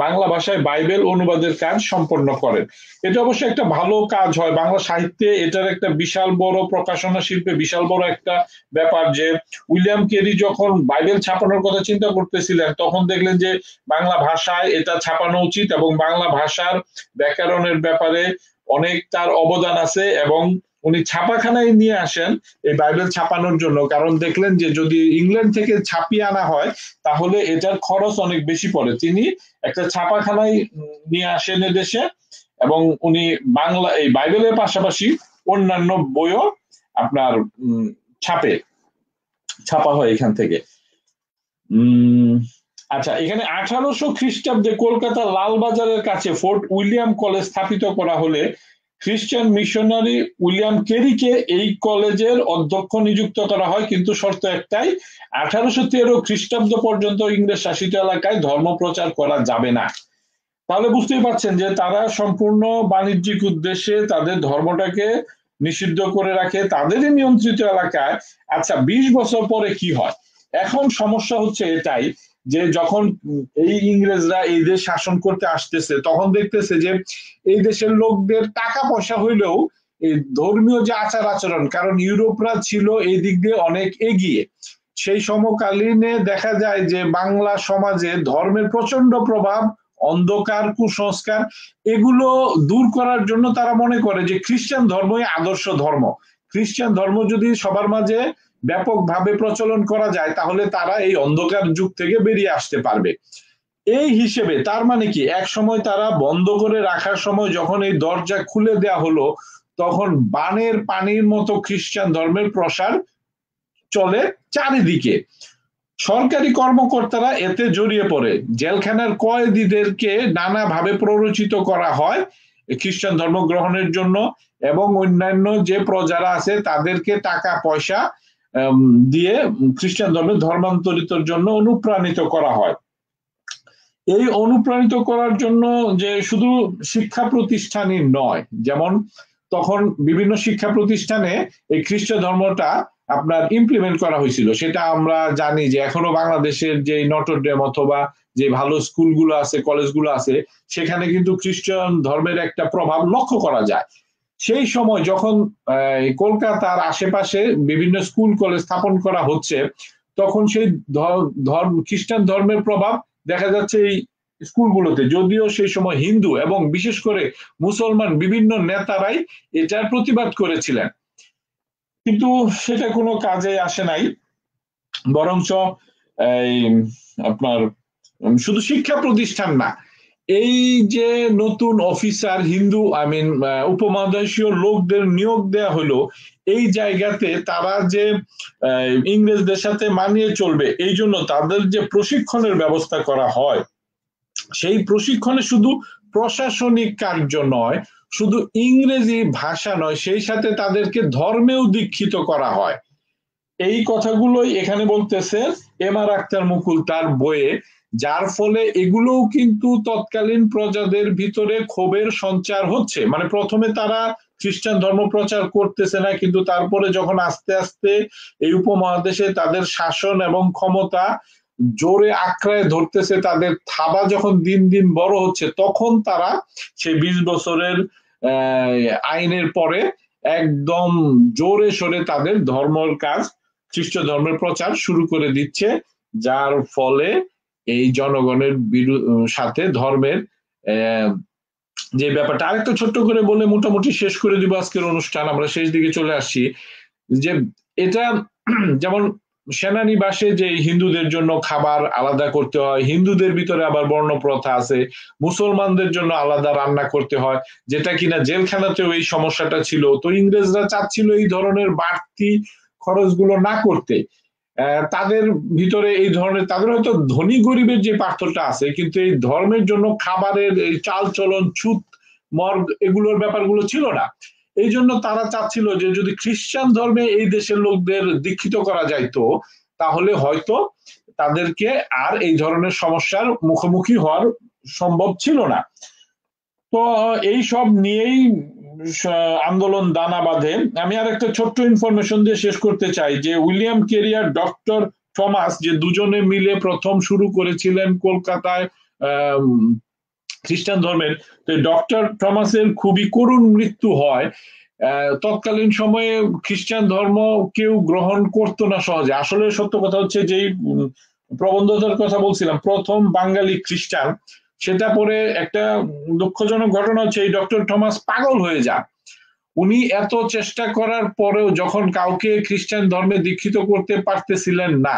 বাংলা ভাষায় বাইবেল অনুবাদের কাজ সম্পন্ন করেন। এটা অবশ্যই একটা ভালো কাজ হয় বাংলা সাহিত্যে, এটার একটা বিশাল বড় প্রকাশনা শিল্পে বিশাল বড় একটা ব্যাপার যে উইলিয়াম কেরি যখন বাইবেল ছাপানোর কথা চিন্তা করতেছিলেন তখন দেখলেন যে বাংলা ভাষায় এটা ছাপানো উচিত এবং বাংলা ভাষার ব্যাকরণের ব্যাপারে অনেক তার অবদান আছে, এবং উনি ছাপাখানায় নিয়ে আসেন এই বাইবেল ছাপানোর জন্য, কারণ দেখলেন যে যদি ইংল্যান্ড থেকে ছাপিয়ে আনা হয় তাহলে এটার খরচ অনেক বেশি পড়ে। তিনি একটা ছাপাখানায় নিয়ে আসেন এদেশে, এবং উনি বাংলা এই বাইবেলের পাশাপাশি অন্যান্য বইও আপনার ছাপা হয় এখান থেকে। আচ্ছা, এখানে 1800 খ্রিস্টাব্দে কলকাতা লালবাজারের কাছে ফোর্ট উইলিয়াম কলেজ স্থাপিত করা হলে খ্রিস্টান মিশনারি উইলিয়াম কেরিকে এই কলেজের অধ্যক্ষ নিযুক্ত করা হয়, কিন্তু শর্ত একটাই, 1813 খ্রিস্টাব্দ পর্যন্ত ইংরেজ শাসিত এলাকায় ধর্ম প্রচার করা যাবে না। তাহলে বুঝতেই পারছেন যে তারা সম্পূর্ণ বাণিজ্যিক উদ্দেশ্যে তাদের ধর্মটাকে নিষিদ্ধ করে রাখে তাদেরই নিয়ন্ত্রিত এলাকায়। আচ্ছা, 20 বছর পরে কি হয়? এখন সমস্যা হচ্ছে এটাই যে যখন এই ইংরেজরা এই দেশ শাসন করতে আসতেছে তখন দেখতেছে যে এই দেশের লোকদের টাকা পয়সা হইলেও এই ধর্মীয় যে আচার আচরণ, কারণ ইউরোপরা ছিল এই দিক দিয়ে অনেক এগিয়ে, সেই সমকালীনে দেখা যায় যে বাংলা সমাজে ধর্মের প্রচন্ড প্রভাব, অন্ধকার, কুসংস্কার, এগুলো দূর করার জন্য তারা মনে করে যে খ্রিস্টান ধর্মই আদর্শ ধর্ম। খ্রিস্টান ধর্ম যদি সবার মাঝে ব্যাপকভাবে প্রচলন করা যায় তাহলে তারা এই অন্ধকার যুগ থেকে বেরিয়ে আসতে পারবে। এই হিসেবে তার মানে কি, এক সময় তারা বন্ধ করে রাখার সময় যখন এই দরজা খুলে দেয়া হলো তখন বানের পানির মতো খ্রিস্টান ধর্মের প্রসার চলে চারিদিকে। সরকারি কর্মকর্তারা এতে জড়িয়ে পড়ে, জেলখানার কয়েদিদেরকে নানাভাবে প্ররোচিত করা হয় খ্রিস্টান ধর্ম গ্রহণের জন্য, এবং অন্যান্য যে প্রজারা আছে তাদেরকে টাকা পয়সা দিয়ে খ্রিস্টান ধর্মে ধর্মান্তরিতের জন্য অনুপ্রাণিত করা হয়। এই অনুপ্রাণিত করার জন্য যে শুধু শিক্ষা প্রতিষ্ঠানই নয়, যেমন তখন বিভিন্ন শিক্ষা প্রতিষ্ঠানে এই খ্রিস্ট ধর্মটা আপনার ইমপ্লিমেন্ট করা হয়েছিল, সেটা আমরা জানি যে এখনো বাংলাদেশের যে নটরডেম অথবা যে ভালো স্কুলগুলো আছে, কলেজগুলো আছে, সেখানে কিন্তু খ্রিস্টান ধর্মের একটা প্রভাব লক্ষ্য করা যায়। সেই সময় যখন কলকাতার আশেপাশে বিভিন্ন স্কুল কলেজ স্থাপন করা হচ্ছে তখন সেই খ্রিস্টান ধর্মের প্রভাব দেখা যাচ্ছে এই স্কুলগুলোতে, যদিও সেই সময় হিন্দু এবং বিশেষ করে মুসলমান বিভিন্ন নেতারাই এটার প্রতিবাদ করেছিলেন, কিন্তু সেটা কোনো কাজে আসে নাই। বরঞ্চ এই আপনার শুধু শিক্ষা প্রতিষ্ঠান না, এই যে নতুন অফিসার হিন্দু উপমহাদেশীয় লোকদের নিয়োগ দেয়া হলো এই জায়গাতে, তারা যে ইংরেজদের সাথে মানিয়ে চলবে এই জন্য তাদের যে প্রশিক্ষণের ব্যবস্থা করা হয়, সেই প্রশিক্ষণে শুধু প্রশাসনিক কার্য নয়, শুধু ইংরেজি ভাষা নয়, সেই সাথে তাদেরকে ধর্মেও দীক্ষিত করা হয়। এই কথাগুলোই এখানে বলতেছে এম আর আক্তার মুকুল তার বইয়ে, যার ফলে এগুলোও কিন্তু তৎকালীন প্রজাদের ভিতরে ক্ষোভের সঞ্চার হচ্ছে। মানে প্রথমে তারা খ্রিস্টান ধর্ম প্রচার করতেছে না, কিন্তু তারপরে যখন আস্তে আস্তে এই উপমহাদেশে তাদের শাসন এবং ক্ষমতা জোরে আঁকড়ায় ধরতেছে, তাদের থাবা যখন দিন দিন বড় হচ্ছে, তখন তারা সেই 20 বছরের আইনের পরে একদম জোরে সোরে তাদের ধর্মের কাজ, খ্রিস্ট ধর্মের প্রচার শুরু করে দিচ্ছে, যার ফলে এই জনগণের সাথে ধর্মের যে ব্যাপারটা, আরেকটা ছোট্ট করে বলে মোটামুটি শেষ করে দিব আজকের অনুষ্ঠান, আমরা শেষ দিকে চলে আসছি। যে এটা যেমন সেনানিবাসে যে হিন্দুদের জন্য খাবার আলাদা করতে হয়, হিন্দুদের ভিতরে আবার বর্ণ প্রথা আছে, মুসলমানদের জন্য আলাদা রান্না করতে হয়, যেটা কিনা জেলখানাতেও এই সমস্যাটা ছিল। তো ইংরেজরা চাচ্ছিল এই ধরনের বাড়তি খরচগুলো না করতে। তাদের ভিতরে এই ধরনের, তাদের হয়তো ধনী গরিবের যে পার্থক্যটা আছে, কিন্তু এই ধর্মের জন্য খাবারের এই চাল চলন, ছুত মর্গ, এগুলোর ব্যাপারগুলো ছিল না। এই জন্য তারা চাচ্ছিল যে যদি খ্রিস্টান ধর্মে এই দেশের লোকদের দীক্ষিত করা যাইতো তাহলে হয়তো তাদেরকে আর এই ধরনের সমস্যার মুখোমুখি হওয়ার সম্ভব ছিল না। তো এই সব নিয়েই আন্দোলন দানা বাঁধে। আমি আর একটা ছোট্ট ইনফরমেশন দিয়ে শেষ করতে চাই যে উইলিয়াম কেরি আর ডক্টর থমাস যে দুজনে মিলে প্রথম শুরু করেছিলেন কলকাতায় খ্রিস্টান ধর্মের, তো ডক্টর থমাসের খুবই করুণ মৃত্যু হয়। তৎকালীন সময়ে খ্রিস্টান ধর্ম কেউ গ্রহণ করতো না সহজে। আসলে সত্য কথা হচ্ছে যে প্রবন্ধটার কথা বলছিলাম, প্রথম বাঙালি খ্রিস্টান, সেটা পরে একটা দুঃখজনক ঘটনা হচ্ছে এই ডক্টর থমাস পাগল হয়ে যান। উনি এত চেষ্টা করার পরেও যখন কাউকে খ্রিস্টান ধর্মে দীক্ষিত করতে পারতেছিলেন না,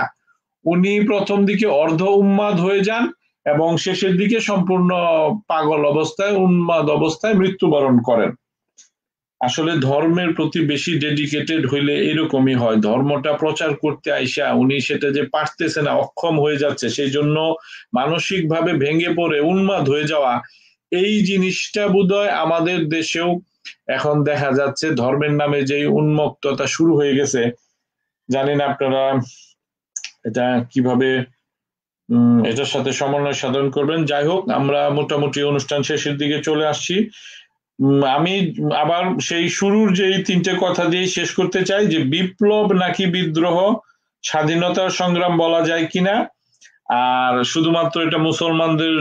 উনি প্রথম দিকে অর্ধ উন্মাদ হয়ে যান এবং শেষের দিকে সম্পূর্ণ পাগল অবস্থায়, উন্মাদ অবস্থায় মৃত্যুবরণ করেন। আসলে ধর্মের প্রতি বেশি ডেডিকেটেড হইলে এরকমই হয়। ধর্মটা প্রচার করতে আইসা উনি সেটা যে পারতেছে না, অক্ষম হয়ে যাচ্ছে, সেই জন্য মানসিকভাবে ভেঙে পড়ে উন্মাদ হয়ে যাওয়া, এই জিনিসটা বোধহয় আমাদের দেশেও এখন দেখা যাচ্ছে। ধর্মের নামে যে উন্মত্ততা শুরু হয়ে গেছে, জানি না আপনারা এটা কিভাবে এটার সাথে সমন্বয় সাধন করবেন। যাই হোক, আমরা মোটামুটি অনুষ্ঠান শেষের দিকে চলে আসছি। আমি আবার সেই শুরুর যে তিনটে কথা দিয়ে শেষ করতে চাই যে বিপ্লব নাকি বিদ্রোহ, স্বাধীনতার সংগ্রাম বলা যায় কিনা, আর শুধুমাত্র এটা মুসলমানদের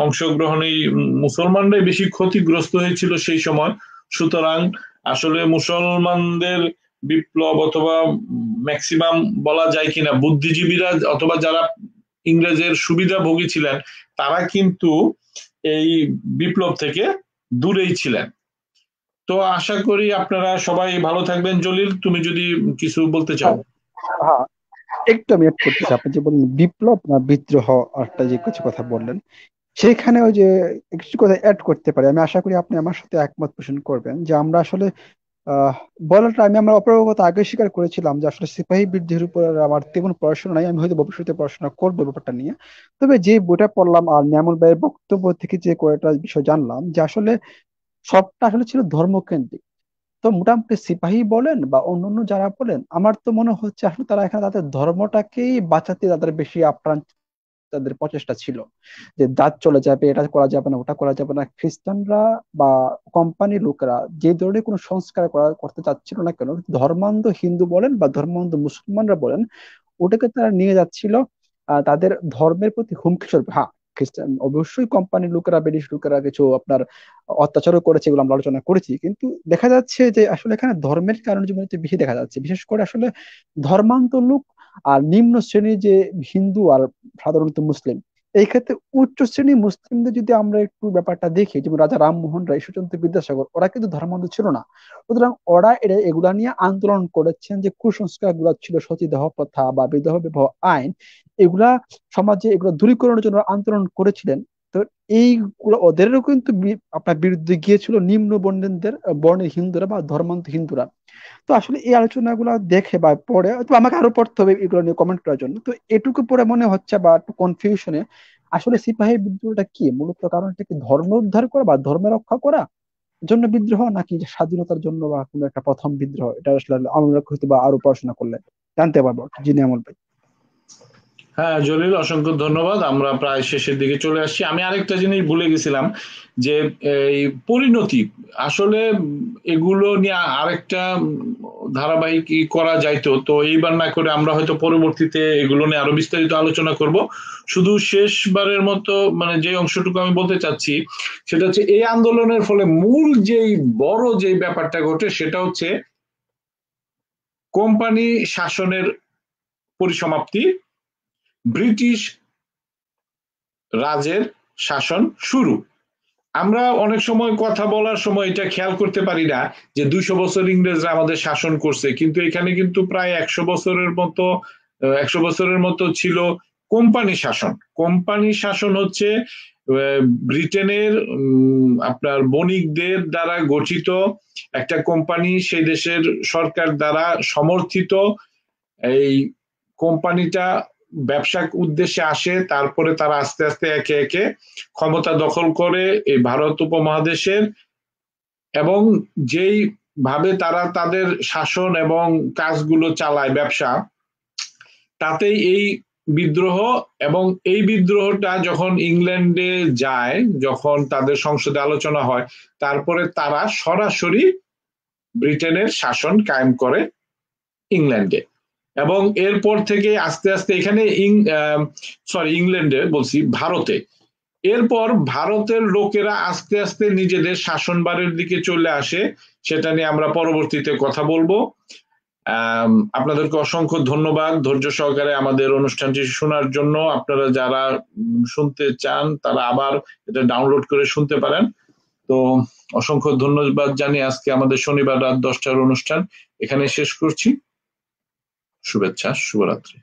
অংশগ্রহণেই, মুসলমানরাই বেশি ক্ষতিগ্রস্ত হয়েছিল সেই সময়, সুতরাং আসলে মুসলমানদের বিপ্লব অথবা ম্যাক্সিমাম বলা যায় কিনা বুদ্ধিজীবীরা অথবা যারা ইংরেজের সুবিধাভোগী ছিলেন তারা কিন্তু এই বিপ্লব থেকে দূরেই ছিলেন। তো আশা করি আপনারা সবাই ভালো থাকবেন। জলিল, তুমি যদি কিছু বলতে চাও। হ্যাঁ, একটু আমি অ্যাড করতে চাই। আপনি যে বললেন বিপ্লব না বিদ্রোহ, একটা যে কিছু কথা বললেন, সেইখানে ওই যে কিছু কথা অ্যাড করতে পারি। আমি আশা করি আপনি আমার সাথে একমত পোষণ করবেন যে আমরা আসলে আহ বলাটা, আমি আমার অপরগত আগে স্বীকার করেছিলাম যে আসলে সিপাহী বিদ্রোহের উপর আমার তেমন পড়াশোনা নাই। আমি হয়তো ভবিষ্যতে পড়াশোনা করবো ব্যাপারটা নিয়ে। তবে যে বইটা পড়লাম আর নিয়ামল ভাইয়ের বক্তব্য থেকে যে কয়েকটা বিষয় জানলাম যে আসলে সবটা আসলে ছিল ধর্মকেন্দ্রিক। তো মোটামুটি সিপাহী বলেন বা অন্যান্য যারা বলেন, আমার তো মনে হচ্ছে আসলে তারা এখানে তাদের ধর্মটাকেই বাঁচাতে তাদের বেশি আপ্রাণ, তাদের প্রচেষ্টা ছিল যে জাত চলে যাবে, এটা করা যাবে না, ওটা করা যাবে না। খ্রিস্টানরা বা কোম্পানির লোকেরা যে ধরনের কোনো সংস্কার করতে চাচ্ছিল না কেন, ধর্মান্ধ হিন্দু বলেন বা ধর্মান্ধ মুসলমানরা বলেন, ওটাকে তারা নিয়ে যাচ্ছিল তাদের ধর্মের প্রতি হুমকি স্বরূপ। হ্যাঁ, খ্রিস্টান অবশ্যই কোম্পানির লোকেরা, ব্রিটিশ লোকেরা কিছু আপনার অত্যাচারও করেছে, এগুলো আমরা আলোচনা করেছি, কিন্তু দেখা যাচ্ছে যে আসলে এখানে ধর্মের কারণে যেমন একটু বেশি দেখা যাচ্ছে, বিশেষ করে আসলে ধর্মান্ত লোক আর নিম্ন শ্রেণীর যে হিন্দু আর সাধারণত মুসলিম। এই ক্ষেত্রে উচ্চ শ্রেণী মুসলিমদের যদি আমরা একটু ব্যাপারটা দেখি, যেমন রাজা রামমোহন রায়, ঈশ্বরচন্দ্র বিদ্যাসাগর, ওরা কিন্তু ধর্মান্ধ ছিল না। সুতরাং ওরা এগুলা নিয়ে আন্দোলন করেছেন যে কুসংস্কার গুলা ছিল, সতীদাহ প্রথা বা বিধবা বিবাহ আইন, এগুলা সমাজে এগুলো দূরীকরণের জন্য আন্দোলন করেছিলেন। তো এইগুলো ওদেরও কিন্তু আপনার বিরুদ্ধে গিয়েছিল নিম্ন বর্ণের হিন্দুরা বা ধর্মান্ধ হিন্দুরা। তো আসলে এই আলোচনাগুলো দেখে বা পড়ে, তো আমাকে আরো পড়তে হবে এগুলো নিয়ে কমেন্ট করার জন্য, তো এটুকু পরে মনে হচ্ছে বা একটু কনফিউশনে, আসলে সিপাহী বিদ্রোহটা কি মূলত কারণটা কি ধর্ম উদ্ধার করা বা ধর্ম রক্ষা করা জন্য বিদ্রোহ, নাকি যে স্বাধীনতার জন্য বা কোনো একটা প্রথম বিদ্রোহ? এটা আসলে আমরা হয়তো বা আরো পড়াশোনা করলে জানতে পারবো। জি নিয়ামল ভাই। হ্যাঁ জলিল, অসংখ্য ধন্যবাদ। আমরা প্রায় শেষের দিকে চলে আসছি। আমি আরেকটা জিনিস ভুলে গেছিলাম যে এই পরিণতি, আসলে এগুলো নিয়ে আরেকটা ধারাবাহিক করা যাইতো, তো এইবার না করে আমরা হয়তো পরবর্তীতে এগুলো নিয়ে আরো বিস্তারিত আলোচনা করব। শুধু শেষবারের মতো মানে যে অংশটুকু আমি বলতে চাচ্ছি সেটা হচ্ছে এই আন্দোলনের ফলে মূল যেই বড় যেই ব্যাপারটা ঘটে সেটা হচ্ছে কোম্পানি শাসনের পরিসমাপ্তি, ব্রিটিশ রাজের শাসন শুরু। আমরা অনেক সময় কথা বলার সময় এটা খেয়াল করতে পারি না যে 200 বছর ইংরেজরা আমাদের শাসন করছে, কিন্তু এখানে কিন্তু প্রায় 100 বছরের মতো ছিল কোম্পানি শাসন। কোম্পানি শাসন হচ্ছে ব্রিটেনের আপনার বণিকদের দ্বারা গঠিত একটা কোম্পানি, সেই দেশের সরকার দ্বারা সমর্থিত। এই কোম্পানিটা ব্যবসা উদ্দেশ্যে আসে, তারপরে তারা আস্তে আস্তে একে একে ক্ষমতা দখল করে এই ভারত উপমহাদেশের, এবং যেই ভাবে তারা তাদের শাসন এবং কাজগুলো চালায় ব্যবসা, তাতেই এই বিদ্রোহ, এবং এই বিদ্রোহটা যখন ইংল্যান্ডে যায়, যখন তাদের সংসদে আলোচনা হয়, তারপরে তারা সরাসরি ব্রিটেনের শাসন কায়েম করে ইংল্যান্ডে। এবং এরপর থেকে আস্তে আস্তে এখানে ইংল্যান্ডে বলছি, ভারতে, এরপর ভারতের লোকেরা আস্তে আস্তে নিজেদের শাসনভারের দিকে চলে আসে। সেটা নিয়ে আমরা পরবর্তীতে কথা বলবো। আপনাদেরকে অসংখ্য ধন্যবাদ ধৈর্য সহকারে আমাদের অনুষ্ঠানটি শোনার জন্য। আপনারা যারা শুনতে চান তারা আবার এটা ডাউনলোড করে শুনতে পারেন। তো অসংখ্য ধন্যবাদ জানিয়ে আজকে আমাদের শনিবার রাত 10টার অনুষ্ঠান এখানে শেষ করছি। শুভেচ্ছা, শুভরাত্রি।